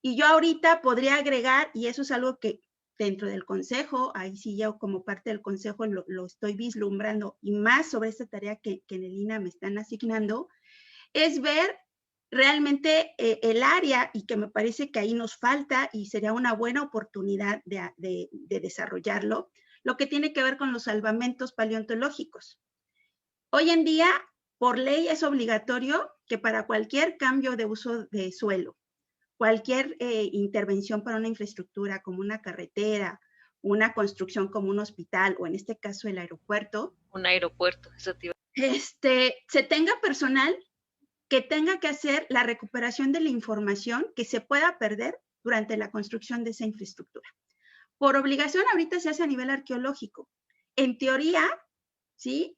Y yo ahorita podría agregar, y eso es algo que dentro del consejo, ahí sí yo como parte del consejo lo estoy vislumbrando, y más sobre esta tarea que en el INAH me están asignando, es ver realmente el área, y que me parece que ahí nos falta y sería una buena oportunidad de desarrollarlo, lo que tiene que ver con los salvamentos paleontológicos. Hoy en día, por ley es obligatorio que para cualquier cambio de uso de suelo, cualquier intervención para una infraestructura como una carretera, una construcción como un hospital o en este caso el aeropuerto. Un aeropuerto, eso te iba se tenga personal que tenga que hacer la recuperación de la información que se pueda perder durante la construcción de esa infraestructura. Por obligación ahorita se hace a nivel arqueológico. En teoría, ¿sí?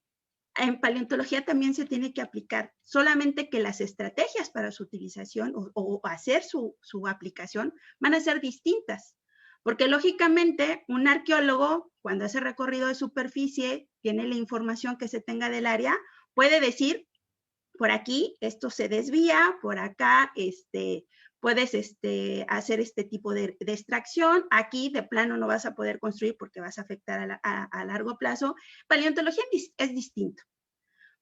En paleontología también se tiene que aplicar, solamente que las estrategias para su utilización o hacer su aplicación van a ser distintas. Porque lógicamente un arqueólogo, cuando hace recorrido de superficie, tiene la información que se tenga del área, puede decir, por aquí esto se desvía, por acá puedes hacer este tipo de extracción, aquí de plano no vas a poder construir porque vas a afectar a largo plazo. Paleontología es distinto,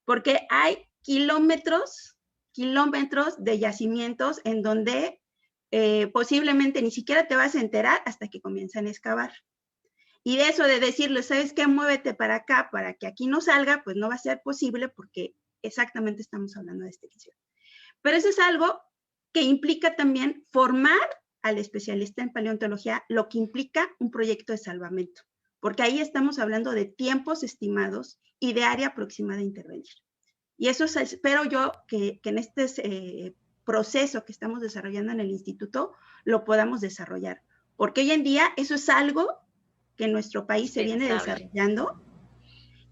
porque hay kilómetros de yacimientos en donde posiblemente ni siquiera te vas a enterar hasta que comienzan a excavar. Y de eso de decirle, ¿sabes qué? Muévete para acá para que aquí no salga, pues no va a ser posible porque exactamente estamos hablando de extinción. Pero eso es algo que implica también formar al especialista en paleontología, lo que implica un proyecto de salvamento, porque ahí estamos hablando de tiempos estimados y de área aproximada a intervenir. Y eso espero yo que en este proceso que estamos desarrollando en el instituto lo podamos desarrollar. Porque hoy en día eso es algo que en nuestro país se viene desarrollando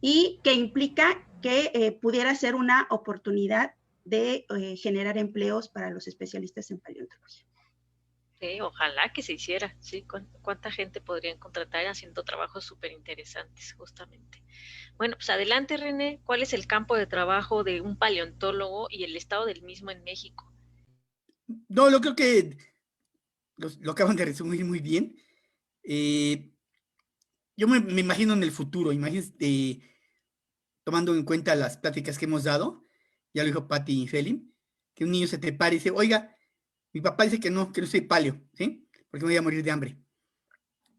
y que implica que pudiera ser una oportunidad de generar empleos para los especialistas en paleontología. Sí, ojalá que se hiciera, sí, cuánta gente podrían contratar haciendo trabajos súper interesantes, justamente. Bueno, pues adelante, René, ¿cuál es el campo de trabajo de un paleontólogo y el estado del mismo en México? No, yo creo que lo acaban de resumir muy bien. Yo me imagino en el futuro, imagínate, tomando en cuenta las pláticas que hemos dado, ya lo dijo Patti Felim, que un niño se te pare y dice, oiga, mi papá dice que no soy paleo, ¿sí? Porque me voy a morir de hambre.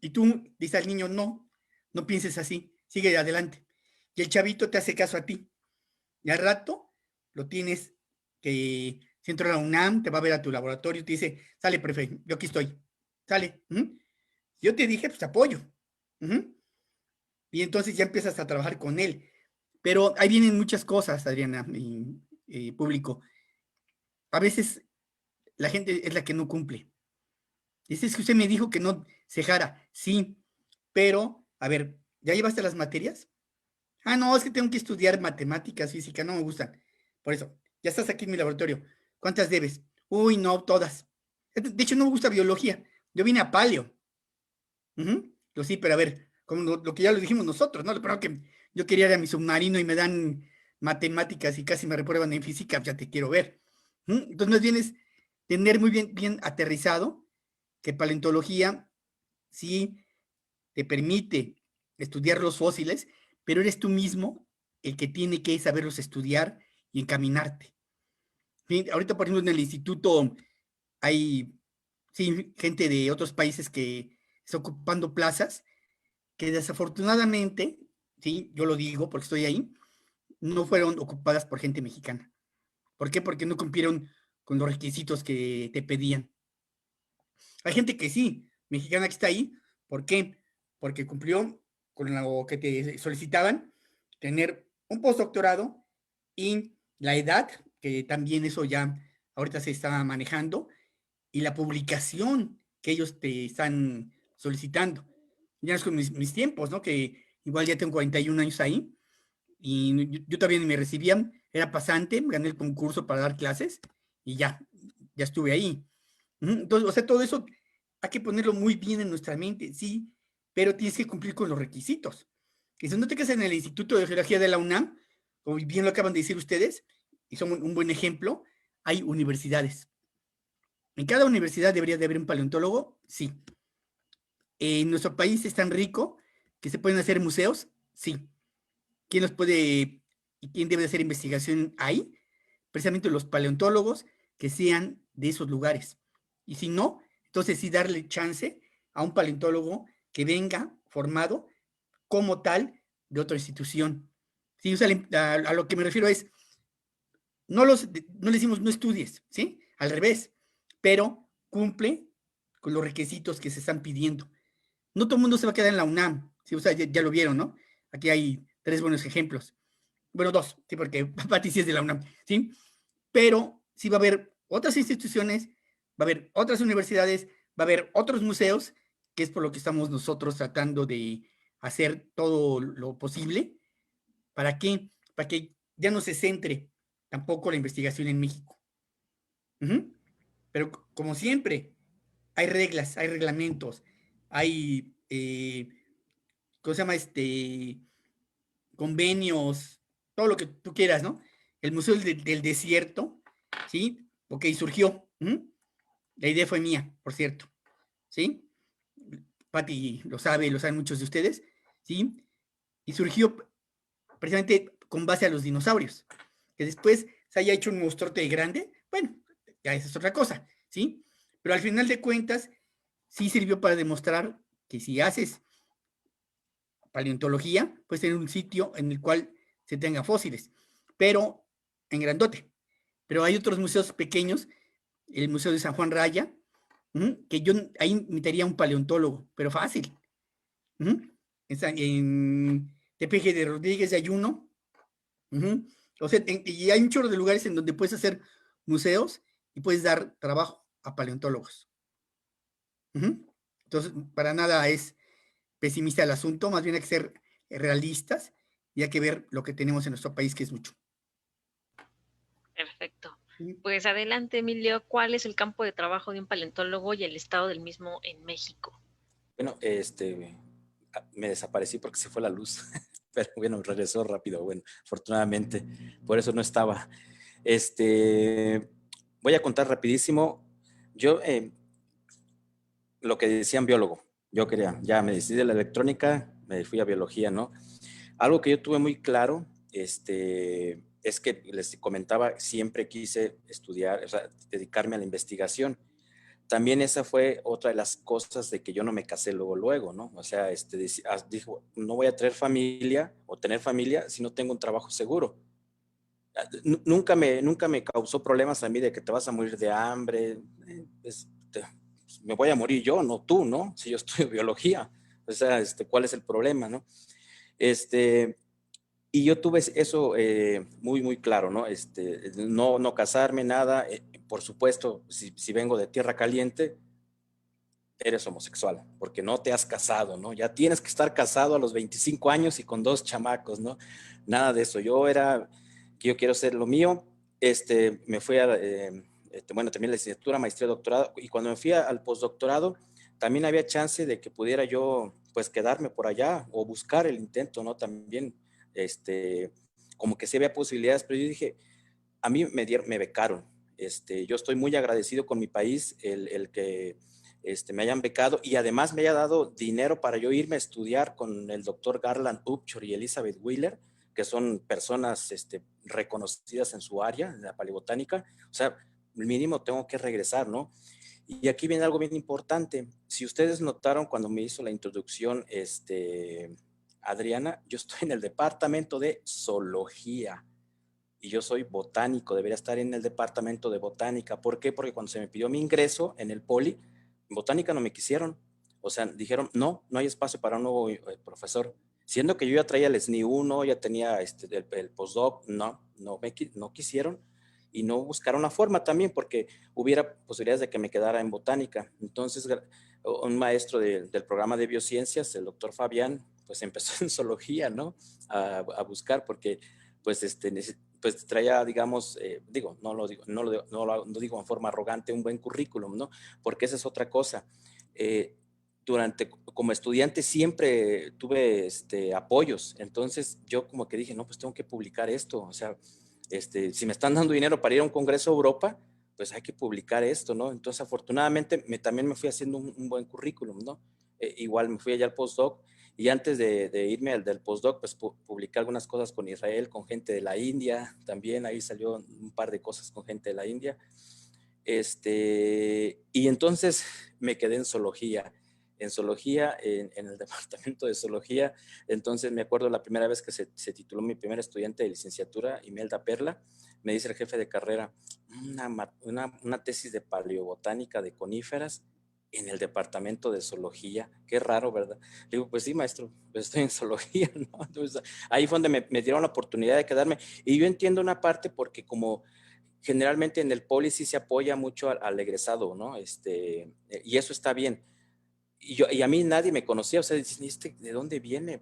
Y tú dices al niño, no pienses así, sigue adelante. Y el chavito te hace caso a ti. Y al rato lo tienes que, si entra a la UNAM, te va a ver a tu laboratorio y te dice, sale, profe, yo aquí estoy. Sale. Yo te dije, pues te apoyo. Y entonces ya empiezas a trabajar con él. Pero ahí vienen muchas cosas, Adriana, y público. A veces la gente es la que no cumple. Dice, es que usted me dijo que no cejara. Sí, pero, a ver, ¿ya llevaste las materias? Ah, no, es que tengo que estudiar matemáticas, física, no me gustan. Por eso, ya estás aquí en mi laboratorio. ¿Cuántas debes? Uy, no, todas. De hecho, no me gusta biología. Yo vine a paleo. Yo sí, pero a ver, como lo que ya lo dijimos nosotros, ¿no? Pero que yo quería ir a mi submarino y me dan matemáticas y casi me reprueban en física, ya te quiero ver. Entonces, más bien es tener muy bien aterrizado que paleontología sí te permite estudiar los fósiles, pero eres tú mismo el que tiene que saberlos estudiar y encaminarte. ¿Sí? Ahorita, por ejemplo, en el instituto hay sí, gente de otros países que está ocupando plazas que desafortunadamente, sí, yo lo digo porque estoy ahí, no fueron ocupadas por gente mexicana. ¿Por qué? Porque no cumplieron con los requisitos que te pedían. Hay gente que sí, mexicana que está ahí. ¿Por qué? Porque cumplió con lo que te solicitaban, tener un postdoctorado y la edad, que también eso ya ahorita se está manejando, y la publicación que ellos te están solicitando. Ya no es con mis tiempos, ¿no? Que igual ya tengo 41 años ahí, y yo también me recibían, era pasante, gané el concurso para dar clases, y ya estuve ahí. Entonces, o sea, todo eso hay que ponerlo muy bien en nuestra mente, sí, pero tienes que cumplir con los requisitos. Y si no te quedas en el Instituto de Geología de la UNAM, como bien lo acaban de decir ustedes, y son un buen ejemplo, hay universidades. ¿En cada universidad debería de haber un paleontólogo? Sí. ¿En nuestro país es tan rico que se pueden hacer museos? Sí. ¿Quién los puede y quién debe hacer investigación ahí? Precisamente los paleontólogos que sean de esos lugares. Y si no, entonces sí darle chance a un paleontólogo que venga formado como tal de otra institución. Sí, o sea, a lo que me refiero es, no le decimos no estudies, ¿sí? Al revés, pero cumple con los requisitos que se están pidiendo. No todo el mundo se va a quedar en la UNAM, ¿sí? O sea, ya lo vieron, ¿no? Aquí hay 3 buenos ejemplos. Bueno, 2, sí, porque Pati sí es de la UNAM, ¿sí? Pero sí va a haber otras instituciones, va a haber otras universidades, va a haber otros museos, que es por lo que estamos nosotros tratando de hacer todo lo posible. ¿Para qué? Para que ya no se centre tampoco la investigación en México. Pero como siempre, hay reglas, hay reglamentos, hay, ¿cómo se llama? Convenios, todo lo que tú quieras, ¿no? El Museo del Desierto, ¿sí? Ok, surgió. La idea fue mía, por cierto, ¿sí? Pati lo saben muchos de ustedes, ¿sí? Y surgió precisamente con base a los dinosaurios. Que después se haya hecho un monstruote grande, bueno, ya esa es otra cosa, ¿sí? Pero al final de cuentas, sí sirvió para demostrar que si haces paleontología, puedes tener un sitio en el cual se tenga fósiles, pero en grandote. Pero hay otros museos pequeños, el Museo de San Juan Raya, que yo ahí invitaría a un paleontólogo, pero fácil. En Tepeji de Rodríguez de Ayuno, O sea, y hay un chorro de lugares en donde puedes hacer museos y puedes dar trabajo a paleontólogos. Entonces, para nada es pesimista el asunto, más bien hay que ser realistas y hay que ver lo que tenemos en nuestro país, que es mucho. Perfecto. Pues adelante, Emilio, ¿cuál es el campo de trabajo de un paleontólogo y el estado del mismo en México? Bueno, me desaparecí porque se fue la luz, pero bueno, regresó rápido, bueno, afortunadamente, por eso no estaba. Voy a contar rapidísimo. Yo, lo que decían biólogo, yo quería, ya me decidí de la electrónica, me fui a biología, ¿no? Algo que yo tuve muy claro, es que les comentaba, siempre quise estudiar, o sea, dedicarme a la investigación. También esa fue otra de las cosas de que yo no me casé luego, ¿no? O sea, dijo, no voy a traer familia o tener familia si no tengo un trabajo seguro. Nunca me causó problemas a mí de que te vas a morir de hambre, pues, me voy a morir yo, no tú, ¿no? Si yo estudio biología. O sea, ¿cuál es el problema, no? Y yo tuve eso muy, muy claro, ¿no? No casarme, nada. Por supuesto, si vengo de tierra caliente, eres homosexual, porque no te has casado, ¿no? Ya tienes que estar casado a los 25 años y con 2 chamacos, ¿no? Nada de eso. Yo quiero ser lo mío. Me fui a, bueno, también la licenciatura, maestría, doctorado, y cuando me fui al postdoctorado, también había chance de que pudiera yo, pues, quedarme por allá o buscar el intento, ¿no? También, como que sí había posibilidades, pero yo dije, a mí me becaron. Yo estoy muy agradecido con mi país, el que me hayan becado y además me haya dado dinero para yo irme a estudiar con el doctor Garland Upchur y Elizabeth Wheeler, que son personas reconocidas en su área, en la paleobotánica. O sea, mínimo tengo que regresar, ¿no? Y aquí viene algo bien importante. Si ustedes notaron cuando me hizo la introducción, Adriana, yo estoy en el departamento de zoología. Y yo soy botánico, debería estar en el departamento de botánica. ¿Por qué? Porque cuando se me pidió mi ingreso en el poli, en botánica no me quisieron. O sea, dijeron, no hay espacio para un nuevo profesor. Siendo que yo ya traía el SNI 1, ya tenía el postdoc, no quisieron y no buscaron la forma también porque hubiera posibilidades de que me quedara en botánica. Entonces, un maestro del programa de biociencias, el doctor Fabián, pues empezó en zoología, ¿no? A buscar porque pues pues traía, digamos, no lo digo en forma arrogante, un buen currículum, ¿no? Porque esa es otra cosa. Como estudiante siempre tuve apoyos, entonces yo como que dije, no, pues tengo que publicar esto, o sea, si me están dando dinero para ir a un congreso a Europa, pues hay que publicar esto, ¿no? Entonces afortunadamente también me fui haciendo un buen currículum, ¿no? Igual me fui allá al postdoc y antes de irme al del postdoc, pues publiqué algunas cosas con Israel, con gente de la India, también ahí salió un par de cosas con gente de la India. Y entonces me quedé en zoología, en el departamento de zoología. Entonces me acuerdo la primera vez que se tituló mi primer estudiante de licenciatura, Imelda Perla, me dice el jefe de carrera, una tesis de paleobotánica de coníferas en el departamento de zoología. Qué raro, ¿verdad? Le digo, pues sí, maestro, pues estoy en zoología, ¿no? Entonces, ahí fue donde me dieron la oportunidad de quedarme. Y yo entiendo una parte porque como generalmente en el poli sí se apoya mucho al egresado, ¿no? Y eso está bien. Y a mí nadie me conocía, o sea, dicen, ¿de dónde viene?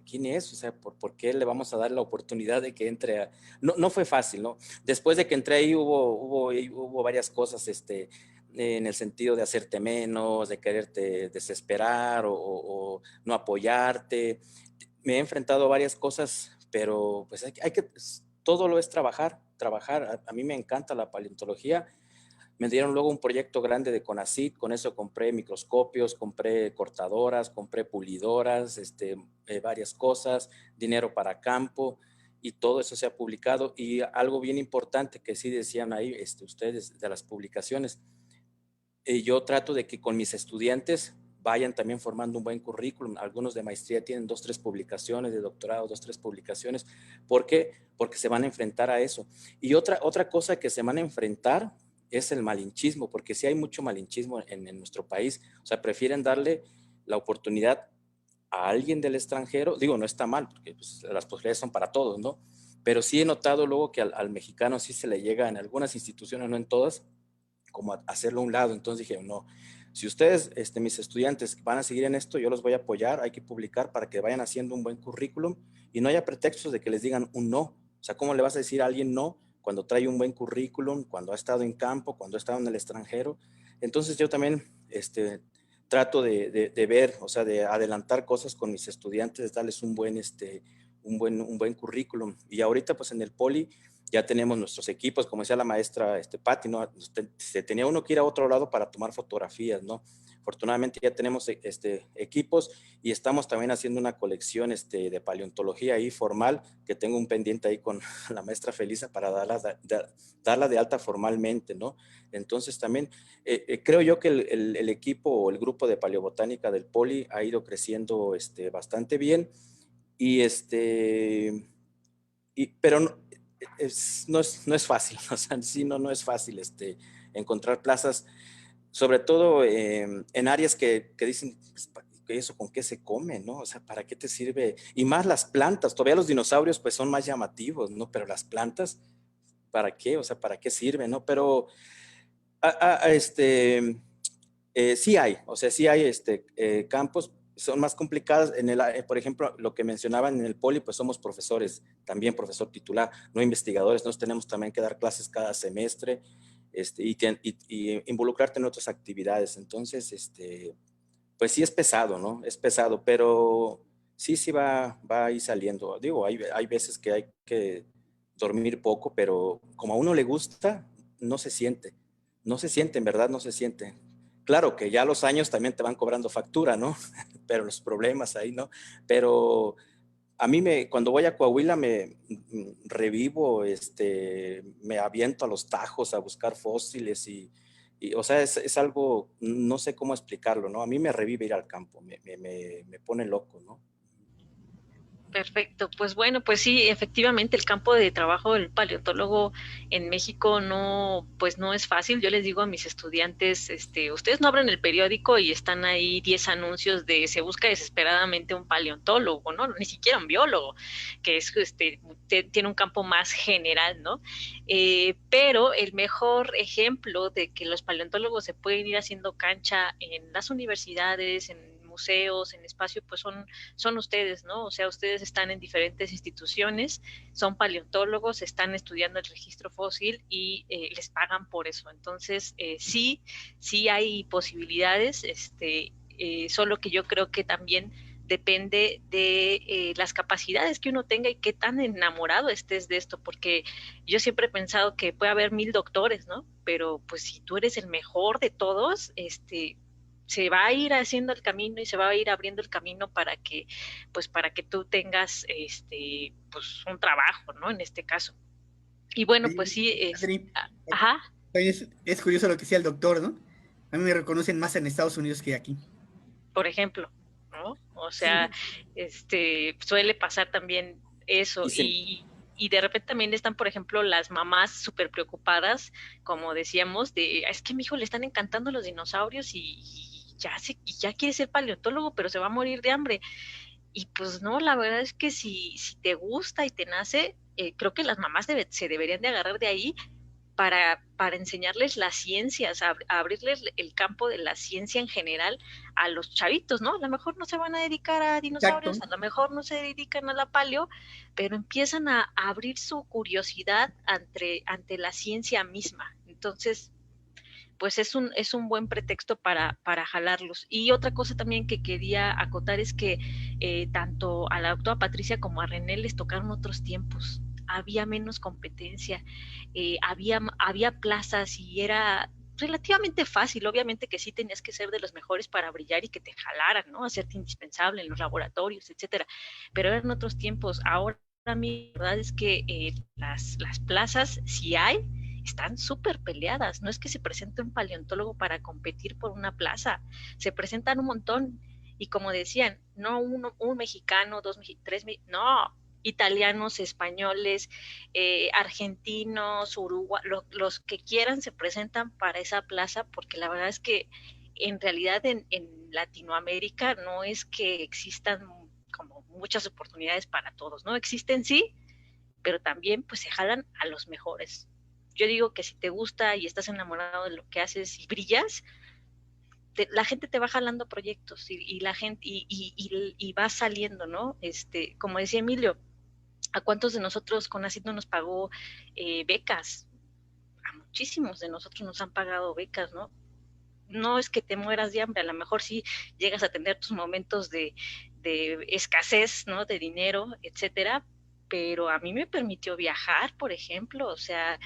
¿Quién es? O sea, ¿por qué le vamos a dar la oportunidad de que entre a...? No fue fácil, ¿no? Después de que entré ahí hubo varias cosas, en el sentido de hacerte menos, de quererte desesperar o no apoyarte. Me he enfrentado a varias cosas, pero pues todo lo es trabajar. A mí me encanta la paleontología. Me dieron luego un proyecto grande de CONACYT, con eso compré microscopios, compré cortadoras, compré pulidoras, varias cosas, dinero para campo, y todo eso se ha publicado. Y algo bien importante que sí decían ahí ustedes de las publicaciones, yo trato de que con mis estudiantes vayan también formando un buen currículum. Algunos de maestría tienen 2, 3 publicaciones, de doctorado 2, 3 publicaciones. ¿Por qué? Porque se van a enfrentar a eso. Y otra cosa que se van a enfrentar es el malinchismo, porque sí hay mucho malinchismo en nuestro país. O sea, prefieren darle la oportunidad a alguien del extranjero. Digo, no está mal, porque pues, las posibilidades son para todos, ¿no? pero sí he notado luego que al mexicano sí se le llega en algunas instituciones, no en todas, como a hacerlo a un lado. Entonces dije, no, si ustedes, mis estudiantes van a seguir en esto, yo los voy a apoyar, hay que publicar para que vayan haciendo un buen currículum y no haya pretextos de que les digan un no. O sea, ¿cómo le vas a decir a alguien no cuando trae un buen currículum, cuando ha estado en campo, cuando ha estado en el extranjero? Entonces yo también trato de ver, o sea, de adelantar cosas con mis estudiantes, darles un buen currículum. Y ahorita pues en el Poli ya tenemos nuestros equipos, como decía la maestra Patti, ¿no? Se tenía uno que ir a otro lado para tomar fotografías, ¿no? Afortunadamente ya tenemos equipos y estamos también haciendo una colección de paleontología ahí formal, que tengo un pendiente ahí con la maestra Felisa para darla de alta formalmente, ¿no? Entonces también creo yo que el equipo o el grupo de paleobotánica del Poli ha ido creciendo bastante bien y pero no es fácil, o sea, sí, no es fácil encontrar plazas, sobre todo en áreas que dicen, pues, ¿eso con qué se come, no? O sea, ¿para qué te sirve? Y más las plantas, todavía los dinosaurios pues son más llamativos, ¿no? Pero las plantas, ¿para qué? O sea, ¿para qué sirven, no? Pero sí hay, o sea, sí hay campos, son más complicadas. Por ejemplo, lo que mencionaban en el Poli, pues somos profesores, también profesor titular, no investigadores, nos tenemos también que dar clases cada semestre y involucrarte en otras actividades. Entonces, pues sí es pesado, ¿no? Es pesado, pero sí va a ir saliendo. Digo, hay veces que hay que dormir poco, pero como a uno le gusta, no se siente, en verdad no se siente. Claro que ya los años también te van cobrando factura, ¿no? Pero los problemas ahí, ¿no? Pero a mí cuando voy a Coahuila me revivo, me aviento a los tajos a buscar fósiles o sea, es algo, no sé cómo explicarlo, ¿no? A mí me revive ir al campo, me pone loco, ¿no? Perfecto, pues bueno, pues sí, efectivamente el campo de trabajo del paleontólogo en México pues no es fácil. Yo les digo a mis estudiantes, ustedes no abren el periódico y están ahí 10 anuncios de se busca desesperadamente un paleontólogo, ¿no? Ni siquiera un biólogo, que es tiene un campo más general, ¿no? Pero el mejor ejemplo de que los paleontólogos se pueden ir haciendo cancha en las universidades, en museos, en espacio, pues son ustedes, ¿no? O sea, ustedes están en diferentes instituciones, son paleontólogos, están estudiando el registro fósil y les pagan por eso. Entonces, sí hay posibilidades, solo que yo creo que también depende de las capacidades que uno tenga y qué tan enamorado estés de esto, porque yo siempre he pensado que puede haber 1000 doctores, ¿no? Pero pues si tú eres el mejor de todos, se va a ir haciendo el camino y se va a ir abriendo el camino para que tú tengas pues un trabajo, ¿no? En este caso. Y bueno, pues sí, Adri, ajá. es curioso lo que decía el doctor, ¿no? A mí me reconocen más en Estados Unidos que aquí. Por ejemplo, ¿no? O sea, suele pasar también eso y de repente también están, por ejemplo, las mamás súper preocupadas, como decíamos, es que a mi hijo le están encantando los dinosaurios y ya quiere ser paleontólogo, pero se va a morir de hambre. Y pues no, la verdad es que si te gusta y te nace, creo que las mamás se deberían de agarrar de ahí para enseñarles las ciencias, a abrirles el campo de la ciencia en general a los chavitos, ¿no? A lo mejor no se van a dedicar a dinosaurios, Exacto. a lo mejor no se dedican a la paleo, pero empiezan a abrir su curiosidad ante la ciencia misma. Entonces, pues es un buen pretexto para jalarlos. Y otra cosa también que quería acotar es que tanto a la doctora Patricia como a René les tocaron otros tiempos. Había menos competencia, había plazas y era relativamente fácil. Obviamente que sí tenías que ser de los mejores para brillar y que te jalaran, ¿no? Hacerte indispensable en los laboratorios, etcétera. Pero eran otros tiempos. Ahora a mí la verdad es que las plazas, si hay, están súper peleadas. No es que se presente un paleontólogo para competir por una plaza, se presentan un montón. Y como decían, no un mexicano, tres, no, italianos, españoles, argentinos, Uruguay, los que quieran se presentan para esa plaza, porque la verdad es que en realidad en Latinoamérica no es que existan como muchas oportunidades para todos, ¿no? Existen sí, pero también pues se jalan a los mejores. Yo digo que si te gusta y estás enamorado de lo que haces y brillas, la gente te va jalando proyectos y la gente y va saliendo, ¿no? Como decía Emilio, ¿a cuántos de nosotros CONACYT no nos pagó becas? A muchísimos de nosotros nos han pagado becas, ¿no? No es que te mueras de hambre, a lo mejor sí llegas a tener tus momentos de escasez, ¿no? De dinero, etcétera, pero a mí me permitió viajar, por ejemplo, o sea,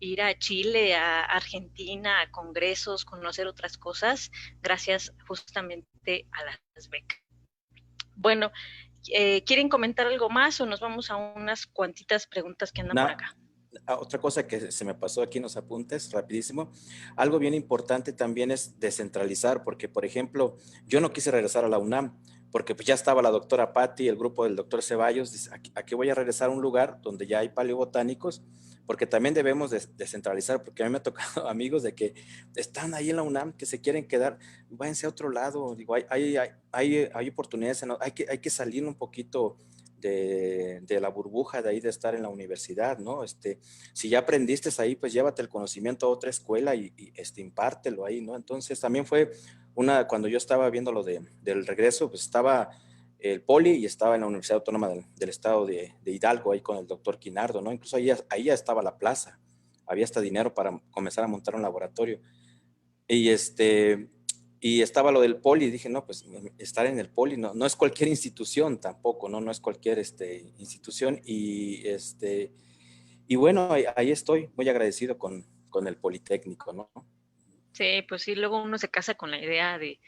ir a Chile, a Argentina, a congresos, conocer otras cosas, gracias justamente a las becas. Bueno, ¿quieren comentar algo más o nos vamos a unas cuantitas preguntas que andan por acá? Otra cosa que se me pasó aquí en los apuntes, rapidísimo, algo bien importante también es descentralizar, porque por ejemplo, yo no quise regresar a la UNAM, porque pues ya estaba la doctora Patti, el grupo del doctor Ceballos, dice, aquí voy a regresar a un lugar donde ya hay paleobotánicos, porque también debemos descentralizar, porque a mí me ha tocado amigos de que están ahí en la UNAM, que se quieren quedar, váyanse a otro lado, digo, hay oportunidades, hay que salir un poquito de la burbuja de ahí de estar en la universidad, ¿no? Si ya aprendiste ahí, pues llévate el conocimiento a otra escuela y impártelo ahí, ¿no? Entonces también fue cuando yo estaba viendo lo del regreso, pues estaba el Poli y estaba en la Universidad Autónoma del Estado de Hidalgo, ahí con el doctor Quinardo, ¿no? Incluso ahí ya estaba la plaza, había hasta dinero para comenzar a montar un laboratorio. Y estaba lo del Poli, dije, no, pues estar en el Poli no es cualquier institución tampoco, no es cualquier institución. Y bueno, ahí estoy, muy agradecido con el Politécnico, ¿no? Sí, pues sí, luego uno se casa con la idea de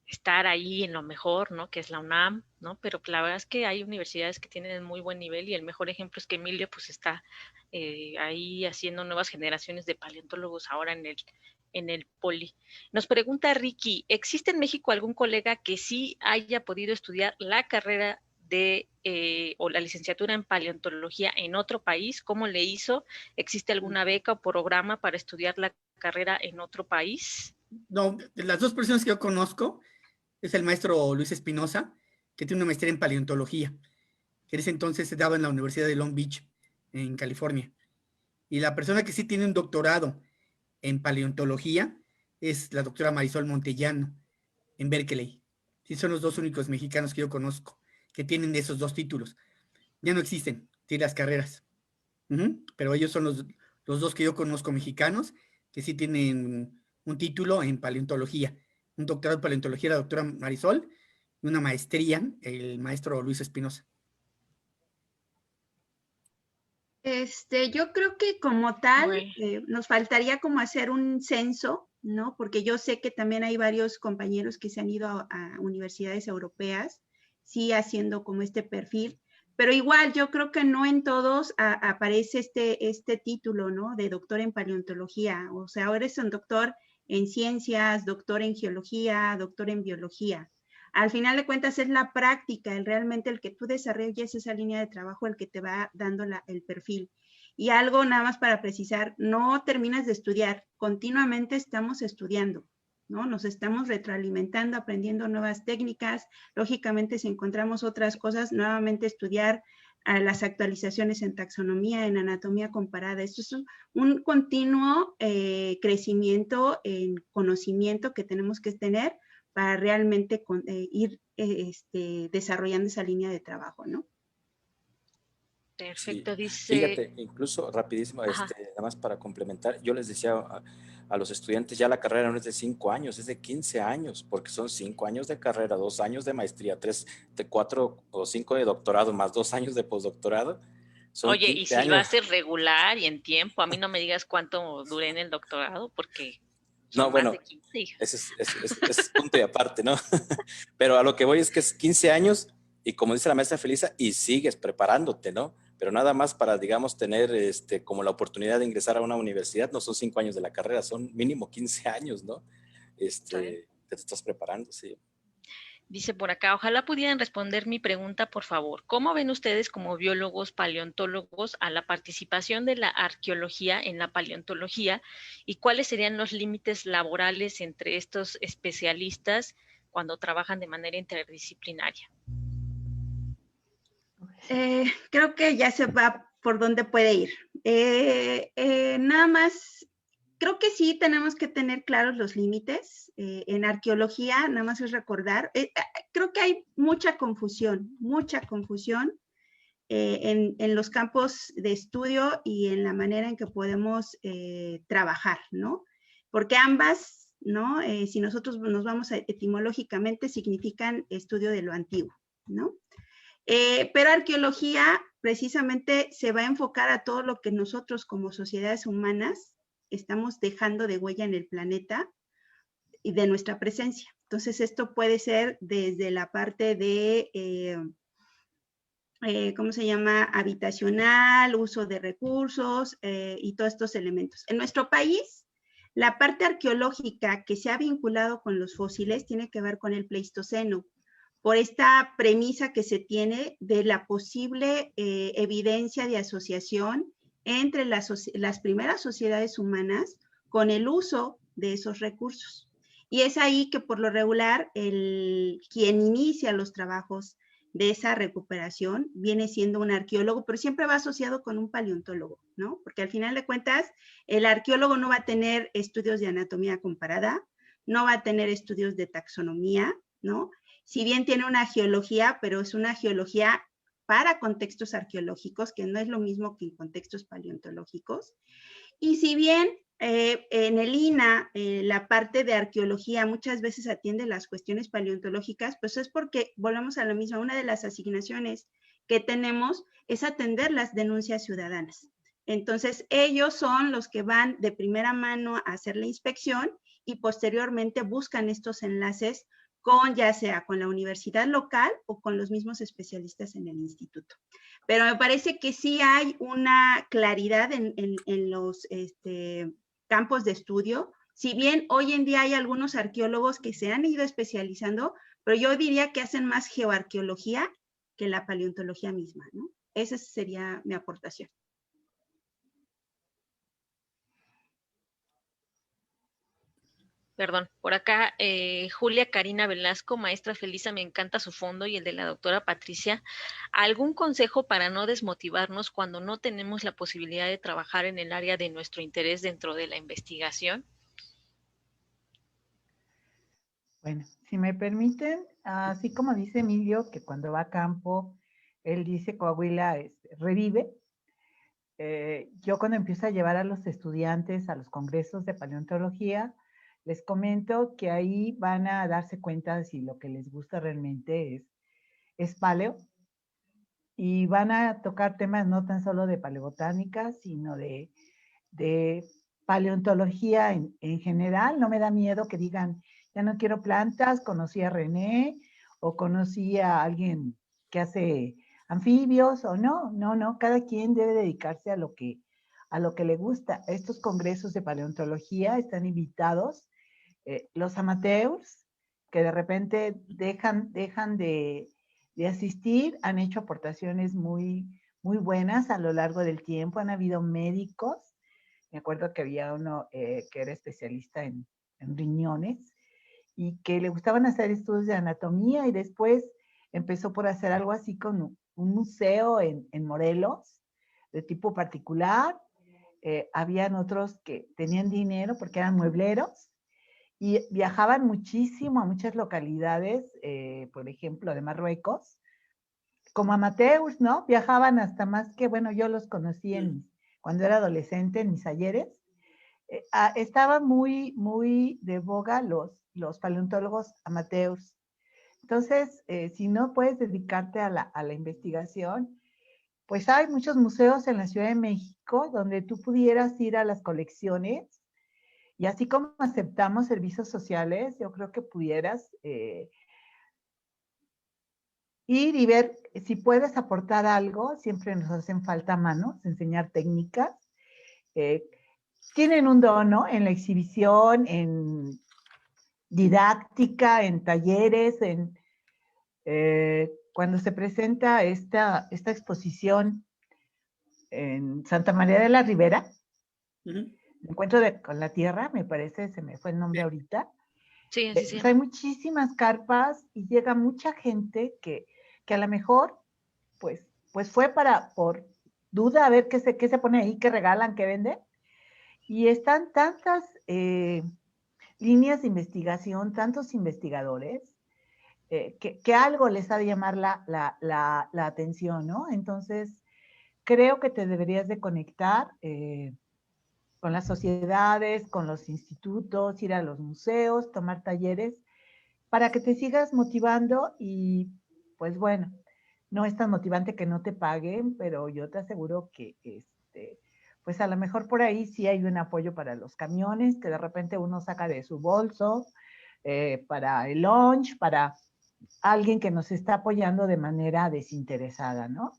estar ahí en lo mejor, ¿no? Que es la UNAM, ¿no? Pero la verdad es que hay universidades que tienen muy buen nivel y el mejor ejemplo es que Emilio pues está ahí haciendo nuevas generaciones de paleontólogos ahora en el Poli. Nos pregunta Ricky, ¿existe en México algún colega que sí haya podido estudiar la carrera o la licenciatura en paleontología en otro país? ¿Cómo le hizo? ¿Existe alguna beca o programa para estudiar la carrera en otro país? No, de las dos personas que yo conozco, es el maestro Luis Espinosa, que tiene una maestría en paleontología, que en ese entonces se daba en la Universidad de Long Beach, en California. Y la persona que sí tiene un doctorado en paleontología es la doctora Marisol Montellano, en Berkeley. Sí, son los dos únicos mexicanos que yo conozco que tienen esos dos títulos. Ya no existen, tienen las carreras. Pero ellos son los dos que yo conozco mexicanos que sí tienen un título en paleontología. Un doctorado en paleontología, la doctora Marisol, y una maestría, el maestro Luis Espinosa. Yo creo que como tal, nos faltaría como hacer un censo, ¿no? Porque yo sé que también hay varios compañeros que se han ido a universidades europeas, sí, haciendo como este perfil, pero igual yo creo que no en todos aparece este título, ¿no? De doctor en paleontología, o sea, ahora es un doctor en ciencias, doctor en geología, doctor en biología. Al final de cuentas es la práctica, realmente el que tú desarrolles esa línea de trabajo el que te va dando el perfil. Y algo nada más para precisar, no terminas de estudiar, continuamente estamos estudiando, ¿no? Nos estamos retroalimentando, aprendiendo nuevas técnicas, lógicamente si encontramos otras cosas, nuevamente estudiar las actualizaciones en taxonomía, en anatomía comparada. Esto es un continuo crecimiento en conocimiento que tenemos que tener para realmente ir desarrollando esa línea de trabajo, ¿no? Perfecto, Sí. dice... Fíjate, incluso rapidísimo, nada más para complementar, yo les decía a los estudiantes, ya la carrera no es de 5 años, es de 15 años, porque son 5 años de carrera, 2 años de maestría, 4 o 5 de doctorado, más 2 años de postdoctorado. Oye, y si lo haces regular y en tiempo, a mí no me digas cuánto duré en el doctorado, porque son más de 15. Ese es punto y aparte, ¿no? Pero a lo que voy es que es 15 años y como dice la maestra Felisa, y sigues preparándote, ¿no? Pero nada más para, digamos, tener como la oportunidad de ingresar a una universidad, no son 5 años de la carrera, son mínimo 15 años, ¿no? Te estás preparando, sí. Dice por acá, ojalá pudieran responder mi pregunta, por favor. ¿Cómo ven ustedes como biólogos, paleontólogos a la participación de la arqueología en la paleontología y cuáles serían los límites laborales entre estos especialistas cuando trabajan de manera interdisciplinaria? Creo que ya se va por dónde puede ir. Nada más, creo que sí tenemos que tener claros los límites. En arqueología, nada más es recordar, creo que hay mucha confusión en los campos de estudio y en la manera en que podemos trabajar, ¿no? Porque ambas, ¿no? Si nosotros nos vamos etimológicamente, significan estudio de lo antiguo, ¿no? Pero arqueología precisamente se va a enfocar a todo lo que nosotros como sociedades humanas estamos dejando de huella en el planeta y de nuestra presencia. Entonces esto puede ser desde la parte de, ¿cómo se llama? Habitacional, uso de recursos y todos estos elementos. En nuestro país, la parte arqueológica que se ha vinculado con los fósiles tiene que ver con el Pleistoceno, por esta premisa que se tiene de la posible evidencia de asociación entre las primeras sociedades humanas con el uso de esos recursos. Y es ahí que por lo regular quien inicia los trabajos de esa recuperación viene siendo un arqueólogo, pero siempre va asociado con un paleontólogo, ¿no? Porque al final de cuentas, el arqueólogo no va a tener estudios de anatomía comparada, no va a tener estudios de taxonomía, ¿no? Si bien tiene una geología, pero es una geología para contextos arqueológicos, que no es lo mismo que en contextos paleontológicos. Y si bien en el INA la parte de arqueología muchas veces atiende las cuestiones paleontológicas, pues es porque, volvemos a lo mismo, una de las asignaciones que tenemos es atender las denuncias ciudadanas. Entonces, ellos son los que van de primera mano a hacer la inspección y posteriormente buscan estos enlaces con ya sea con la universidad local o con los mismos especialistas en el instituto. Pero me parece que sí hay una claridad en los campos de estudio. Si bien hoy en día hay algunos arqueólogos que se han ido especializando, pero yo diría que hacen más geoarqueología que la paleontología misma, ¿no? Esa sería mi aportación. Perdón, por acá Julia Karina Velasco, maestra Felisa, me encanta su fondo y el de la doctora Patricia. ¿Algún consejo para no desmotivarnos cuando no tenemos la posibilidad de trabajar en el área de nuestro interés dentro de la investigación? Bueno, si me permiten, así como dice Emilio, que cuando va a campo, él dice Coahuila revive. Yo cuando empiezo a llevar a los estudiantes a los congresos de paleontología, les comento que ahí van a darse cuenta de si lo que les gusta realmente es paleo, y van a tocar temas no tan solo de paleobotánica, sino de paleontología en general. No me da miedo que digan, ya no quiero plantas, conocí a René, o conocí a alguien que hace anfibios, o no, cada quien debe dedicarse a lo que le gusta. Estos congresos de paleontología están invitados los amateurs, que de repente dejan de asistir, han hecho aportaciones muy, muy buenas a lo largo del tiempo. Han habido médicos, me acuerdo que había uno que era especialista en riñones y que le gustaban hacer estudios de anatomía, y después empezó por hacer algo así con un museo en Morelos, de tipo particular. Habían otros que tenían dinero porque eran muebleros y viajaban muchísimo a muchas localidades, por ejemplo, de Marruecos, como amateurs, ¿no? Viajaban hasta más que, bueno, yo los conocí cuando era adolescente en mis talleres. Estaba muy, muy de boga los paleontólogos amateurs. Entonces, si no puedes dedicarte a la investigación, pues hay muchos museos en la Ciudad de México donde tú pudieras ir a las colecciones. Y así como aceptamos servicios sociales, yo creo que pudieras ir y ver si puedes aportar algo. Siempre nos hacen falta manos, enseñar técnicas. Tienen un don, ¿no? En la exhibición, en didáctica, en talleres, cuando se presenta esta exposición en Santa María de la Ribera, Encuentro con la Tierra, me parece, se me fue el nombre ahorita. Sí, así sí. Hay muchísimas carpas y llega mucha gente que a lo mejor pues fue duda a ver qué se pone ahí, qué regalan, qué venden. Y están tantas líneas de investigación, tantos investigadores, que algo les ha de llamar la atención, ¿no? Entonces, creo que te deberías de conectar con las sociedades, con los institutos, ir a los museos, tomar talleres, para que te sigas motivando y, pues bueno, no es tan motivante que no te paguen, pero yo te aseguro que, pues a lo mejor por ahí sí hay un apoyo para los camiones, que de repente uno saca de su bolso, para el lunch, para alguien que nos está apoyando de manera desinteresada, ¿no?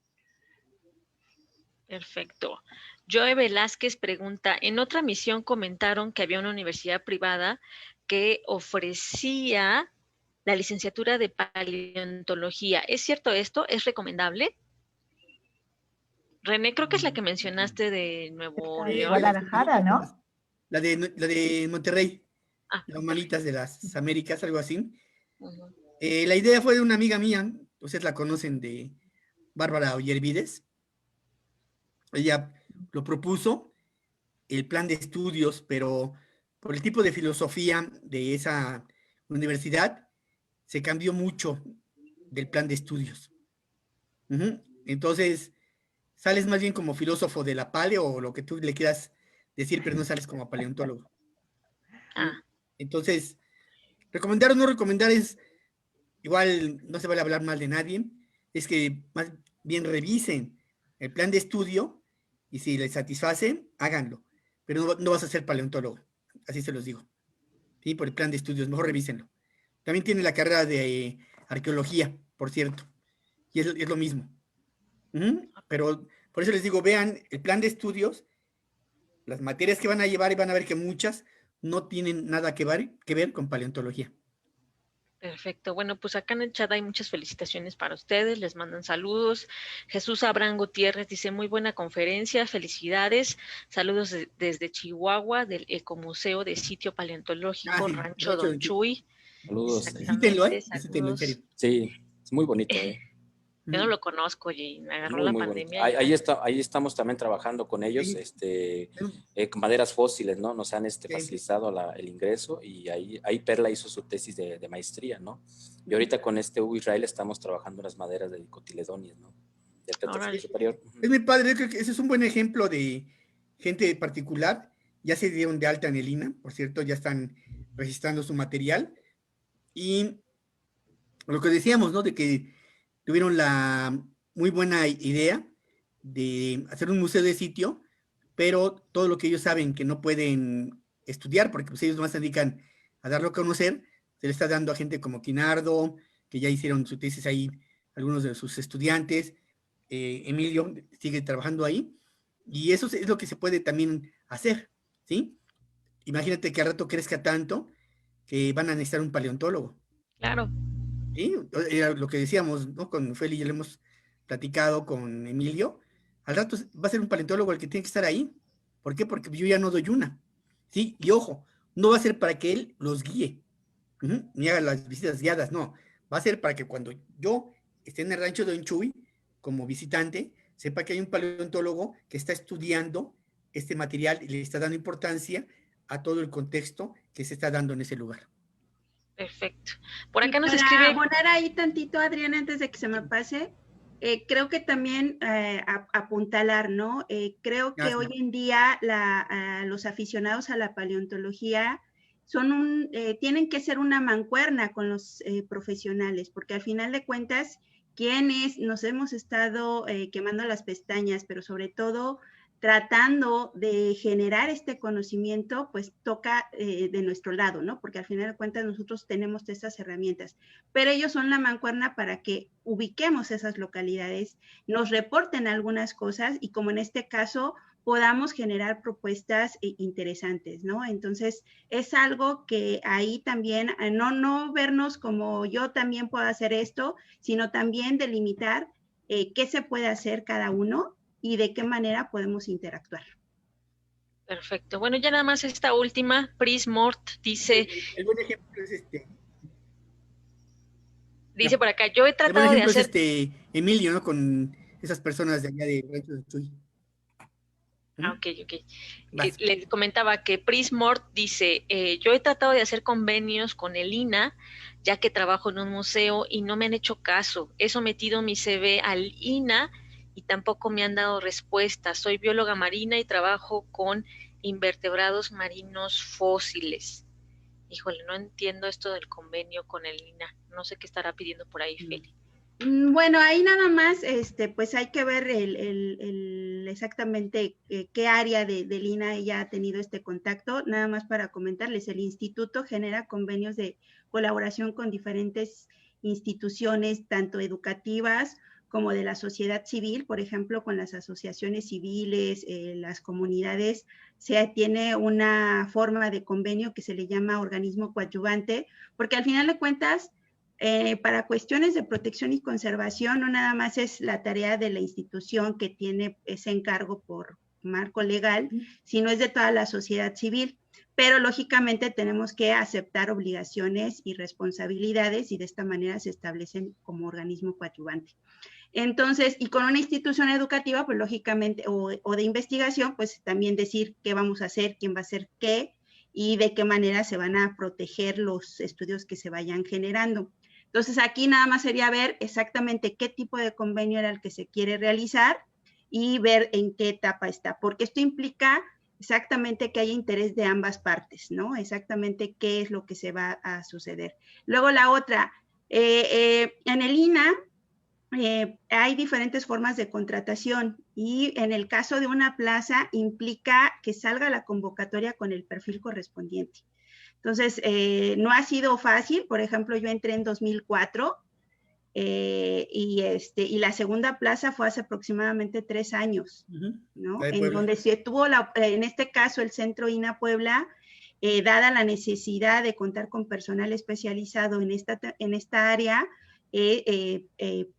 Perfecto. Joe Velázquez pregunta, en otra misión comentaron que había una universidad privada que ofrecía la licenciatura de paleontología. ¿Es cierto esto? ¿Es recomendable? René, creo que es la que mencionaste de Nuevo De León. Guadalajara, ¿no? La de Monterrey, Ah, las Humanitas de las Américas, algo así. uh-huh. La idea fue de una amiga mía, ustedes la conocen, de Bárbara Ollervides. Ella lo propuso, el plan de estudios, pero por el tipo de filosofía de esa universidad, se cambió mucho del plan de estudios. Entonces, sales más bien como filósofo de la paleo o lo que tú le quieras decir, pero no sales como paleontólogo. Entonces, recomendar o no recomendar es, igual no se vale hablar mal de nadie, es que más bien revisen el plan de estudio y si les satisface, háganlo. Pero no vas a ser paleontólogo, así se los digo. ¿Sí? Por el plan de estudios, mejor revísenlo. También tiene la carrera de arqueología, por cierto, y es lo mismo. Pero por eso les digo, vean el plan de estudios, las materias que van a llevar y van a ver que muchas no tienen nada que ver con paleontología. Perfecto. Bueno, pues acá en el chat hay muchas felicitaciones para ustedes. Les mandan saludos. Jesús Abraham Gutiérrez dice, muy buena conferencia, felicidades. Saludos desde Chihuahua, del Ecomuseo de Sitio Paleontológico Sí, Rancho Don Chuy. Saludos. Visítenlo, visítenlo, en serio. Sí, es muy bonito, Yo no lo conozco, oye, me agarró muy, la muy pandemia. ahí estamos también trabajando con ellos, con maderas fósiles, ¿no? Nos han facilitado el ingreso y ahí Perla hizo su tesis de maestría, ¿no? Y ahorita con Hugo Israel estamos trabajando en las maderas de dicotiledonias, ¿no? Del Petrofondo superior. Es muy padre, yo creo que ese es un buen ejemplo de gente particular. Ya se dieron de alta en el INAH, por cierto, ya están registrando su material. Y lo que decíamos, ¿no? De que tuvieron la muy buena idea de hacer un museo de sitio, pero todo lo que ellos saben que no pueden estudiar, porque pues ellos nomás se dedican a darlo a conocer, se le está dando a gente como Quinardo, que ya hicieron su tesis ahí, algunos de sus estudiantes, Emilio sigue trabajando ahí, y eso es lo que se puede también hacer, ¿sí? Imagínate que al rato crezca tanto que van a necesitar un paleontólogo. Claro. Sí, era lo que decíamos, ¿no? Con Feli ya lo hemos platicado con Emilio. Al rato va a ser un paleontólogo el que tiene que estar ahí. ¿Por qué? Porque yo ya no doy una. Sí, y ojo, no va a ser para que él los guíe, ni haga las visitas guiadas, no. Va a ser para que cuando yo esté en el rancho de Don Chuy, como visitante, sepa que hay un paleontólogo que está estudiando este material y le está dando importancia a todo el contexto que se está dando en ese lugar. Perfecto. Por acá nos para escribe... abonar ahí tantito, Adriana, antes de que se me pase, creo que también apuntalar, ¿no? Creo que hoy en día los aficionados a la paleontología tienen que ser una mancuerna con los profesionales, porque al final de cuentas, quienes nos hemos estado quemando las pestañas, pero sobre todo tratando de generar este conocimiento, pues toca de nuestro lado, ¿no? Porque al final de cuentas nosotros tenemos estas herramientas, pero ellos son la mancuerna para que ubiquemos esas localidades, nos reporten algunas cosas y como en este caso podamos generar propuestas interesantes, ¿no? Entonces es algo que ahí también, no vernos como yo también puedo hacer esto, sino también delimitar qué se puede hacer cada uno y de qué manera podemos interactuar. Perfecto. Bueno, ya nada más esta última, Pris Mort dice... El buen ejemplo es Dice por acá, yo he tratado de hacer... Es Emilio, ¿no? Con esas personas de allá de Rancho de Chuy. Ok. Vas. Les comentaba que Prismort dice, yo he tratado de hacer convenios con el INA, ya que trabajo en un museo y no me han hecho caso. He sometido mi CV al INA y tampoco me han dado respuesta. Soy bióloga marina y trabajo con invertebrados marinos fósiles. Híjole, no entiendo esto del convenio con el INA. No sé qué estará pidiendo por ahí, Feli. Bueno, ahí nada más, pues hay que ver exactamente qué área del INA ella ha tenido este contacto. Nada más para comentarles, el instituto genera convenios de colaboración con diferentes instituciones, tanto educativas como de la sociedad civil, por ejemplo, con las asociaciones civiles, las comunidades. Se tiene una forma de convenio que se le llama organismo coadyuvante, porque al final de cuentas, para cuestiones de protección y conservación, no nada más es la tarea de la institución que tiene ese encargo por marco legal, sino es de toda la sociedad civil. Pero lógicamente tenemos que aceptar obligaciones y responsabilidades y de esta manera se establecen como organismo coadyuvante. Entonces, y con una institución educativa, pues lógicamente, o de investigación, pues también decir qué vamos a hacer, quién va a hacer qué y de qué manera se van a proteger los estudios que se vayan generando. Entonces, aquí nada más sería ver exactamente qué tipo de convenio era el que se quiere realizar y ver en qué etapa está, porque esto implica exactamente que haya interés de ambas partes, ¿no? Exactamente qué es lo que se va a suceder. Luego la otra, en el INA hay diferentes formas de contratación y en el caso de una plaza implica que salga la convocatoria con el perfil correspondiente. Entonces, no ha sido fácil. Por ejemplo, yo entré en 2004 y la segunda plaza fue hace aproximadamente 3 años, ¿no? En donde se tuvo, en este caso, el Centro INA Puebla, dada la necesidad de contar con personal especializado en esta área,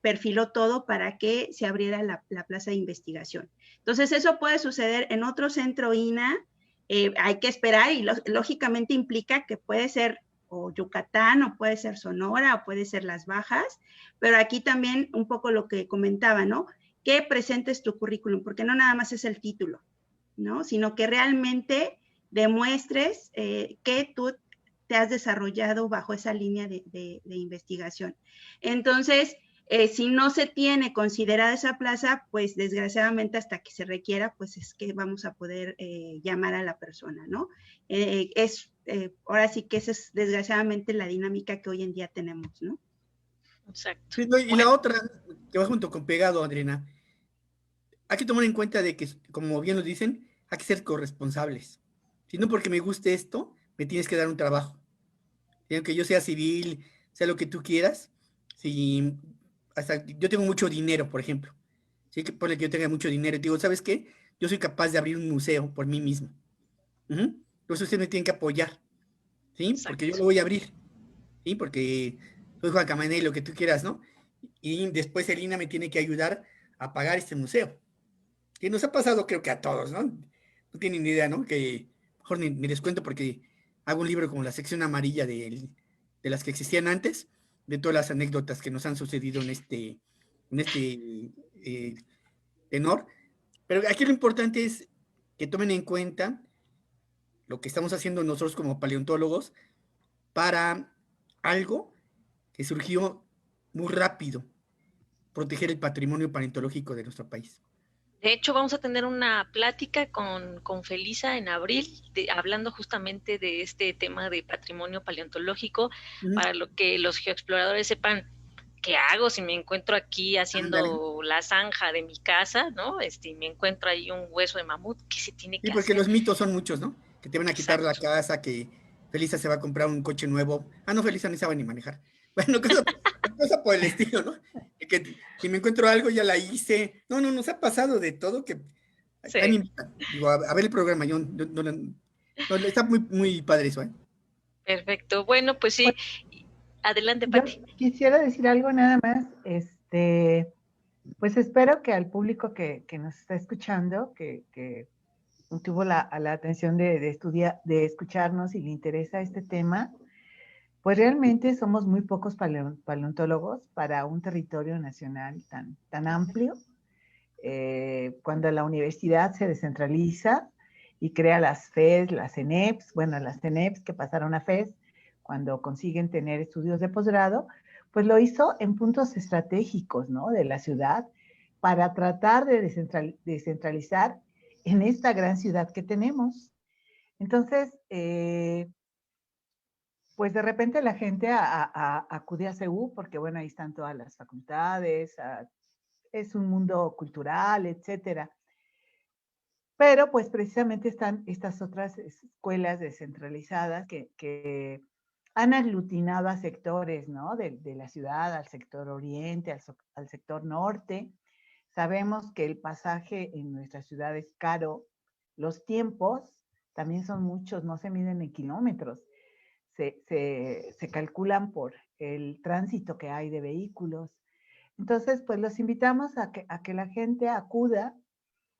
perfiló todo para que se abriera la plaza de investigación. Entonces, eso puede suceder en otro centro INA. Hay que esperar y lógicamente implica que puede ser o Yucatán, o puede ser Sonora, o puede ser Las Bajas, pero aquí también un poco lo que comentaba, ¿no? Que presentes tu currículum, porque no nada más es el título, ¿no? Sino que realmente demuestres que tú te has desarrollado bajo esa línea de investigación. Entonces, si no se tiene considerada esa plaza, pues desgraciadamente hasta que se requiera, pues es que vamos a poder llamar a la persona, ¿no? Ahora sí que esa es desgraciadamente la dinámica que hoy en día tenemos, ¿no? Exacto. Sí, no, y la otra, que va junto con pegado, Adriana, hay que tomar en cuenta de que, como bien lo dicen, hay que ser corresponsables. Si no porque me guste esto, me tienes que dar un trabajo. Y aunque yo sea civil, sea lo que tú quieras, si hasta yo tengo mucho dinero, por ejemplo, sí, que por el que yo tenga mucho dinero, digo, ¿sabes qué? Yo soy capaz de abrir un museo por mí mismo. Entonces ustedes me tienen que apoyar, ¿sí? Porque yo Exacto. lo voy a abrir, ¿sí? Porque soy Juan Camané, lo que tú quieras, ¿no? Y después el INA me tiene que ayudar a pagar este museo. Que nos ha pasado creo que a todos, ¿no? No tienen ni idea, ¿no? Que mejor ni les cuento porque hago un libro como la sección amarilla de las que existían antes, de todas las anécdotas que nos han sucedido en este eh, tenor. Pero aquí lo importante es que tomen en cuenta lo que estamos haciendo nosotros como paleontólogos para algo que surgió muy rápido, proteger el patrimonio paleontológico de nuestro país. De hecho, vamos a tener una plática con Felisa en abril, hablando justamente de este tema de patrimonio paleontológico, para lo que los geoexploradores sepan qué hago si me encuentro aquí haciendo la zanja de mi casa, ¿no? Me encuentro ahí un hueso de mamut, ¿qué se tiene Sí, que porque hacer? los mitos son muchos, ¿no? Que te van a quitar la Exacto. casa, que Felisa se va a comprar un coche nuevo. Ah, no, Felisa no sabe ni manejar. Bueno, cosa por el estilo, ¿no? Que si me encuentro algo, ya la hice. No, nos ha pasado de todo que ahí me Sí, invitan. Digo, a ver el programa, yo no, está muy padre eso, ¿eh? perfecto. Bueno, pues sí, adelante, Yo Pati. quisiera decir algo nada más, pues espero que al público que nos está escuchando, que tuvo la atención de escucharnos y le interesa este tema, pues realmente somos muy pocos paleontólogos para un territorio nacional tan amplio. cuando la universidad se descentraliza y crea las FES, las ENEPs, bueno, las ENEPs que pasaron a FES, cuando consiguen tener estudios de posgrado, pues lo hizo en puntos estratégicos, ¿no?, de la ciudad, para tratar de descentralizar en esta gran ciudad que tenemos. Entonces, pues de repente la gente acude a CEU porque, bueno, ahí están todas las facultades, es un mundo cultural, etcétera. Pero pues precisamente están estas otras escuelas descentralizadas que han aglutinado a sectores, ¿no?, de la ciudad, al sector oriente, al sector norte. Sabemos que el pasaje en nuestra ciudad es caro. Los tiempos también son muchos, no se miden en kilómetros. Se calculan por el tránsito que hay de vehículos. Entonces, pues los invitamos a que la gente acuda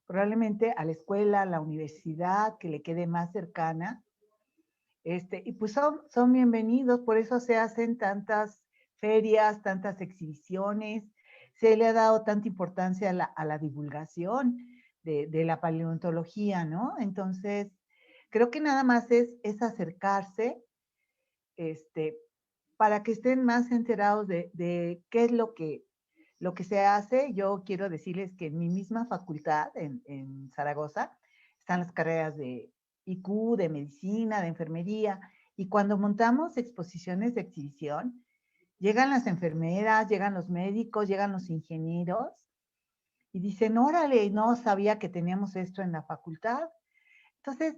probablemente a la escuela, a la universidad, que le quede más cercana. Y pues son bienvenidos, por eso se hacen tantas ferias, tantas exhibiciones, se le ha dado tanta importancia a la divulgación de la paleontología, ¿no? Entonces, creo que nada más es acercarse, para que estén más enterados de qué es lo que se hace. Yo quiero decirles que en mi misma facultad, en Zaragoza, están las carreras de IQ, de medicina, de enfermería, y cuando montamos exposiciones de exhibición, llegan las enfermeras, llegan los médicos, llegan los ingenieros, y dicen, órale, no sabía que teníamos esto en la facultad. Entonces,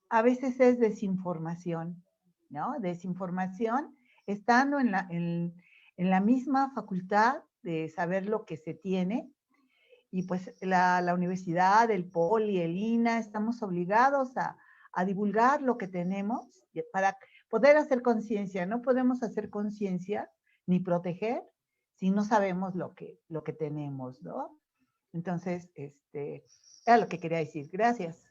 a veces es desinformación, ¿no? Desinformación, estando en la misma facultad, de saber lo que se tiene, y pues la universidad, el POLI, el INA, estamos obligados a divulgar lo que tenemos para poder hacer conciencia. No podemos hacer conciencia ni proteger si no sabemos lo que tenemos, ¿no? Entonces, era lo que quería decir. Gracias.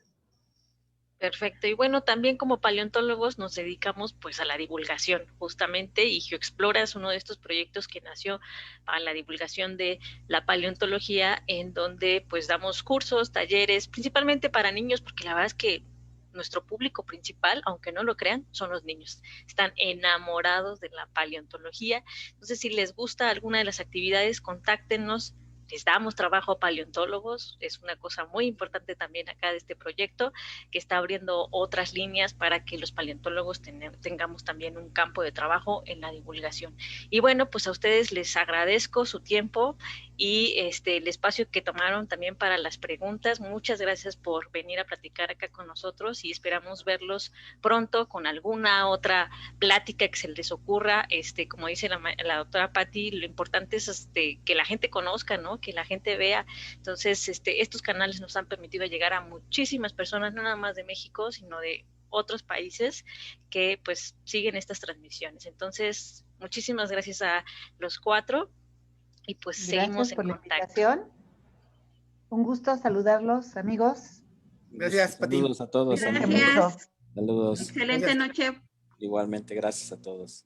Perfecto. Y bueno, también como paleontólogos nos dedicamos pues a la divulgación, justamente, y GeoExplora es uno de estos proyectos que nació para la divulgación de la paleontología, en donde pues damos cursos, talleres, principalmente para niños, porque la verdad es que nuestro público principal, aunque no lo crean, son los niños. Están enamorados de la paleontología. Entonces, si les gusta alguna de las actividades, contáctenos. Les damos trabajo a paleontólogos, es una cosa muy importante también acá de este proyecto, que está abriendo otras líneas para que los paleontólogos tengamos también un campo de trabajo en la divulgación. Y bueno, pues a ustedes les agradezco su tiempo y el espacio que tomaron también para las preguntas. Muchas gracias por venir a platicar acá con nosotros y esperamos verlos pronto con alguna otra plática que se les ocurra. Como dice la doctora Patti, lo importante es que la gente conozca, ¿no?, que la gente vea. Entonces, estos canales nos han permitido llegar a muchísimas personas, no nada más de México, sino de otros países que pues siguen estas transmisiones. Entonces, muchísimas gracias a los cuatro y pues seguimos en contacto. Gracias por la invitación. Un gusto saludarlos, amigos. Gracias, Pati. Saludos a todos. Gracias. Saludos. Excelente noche. Igualmente, gracias a todos.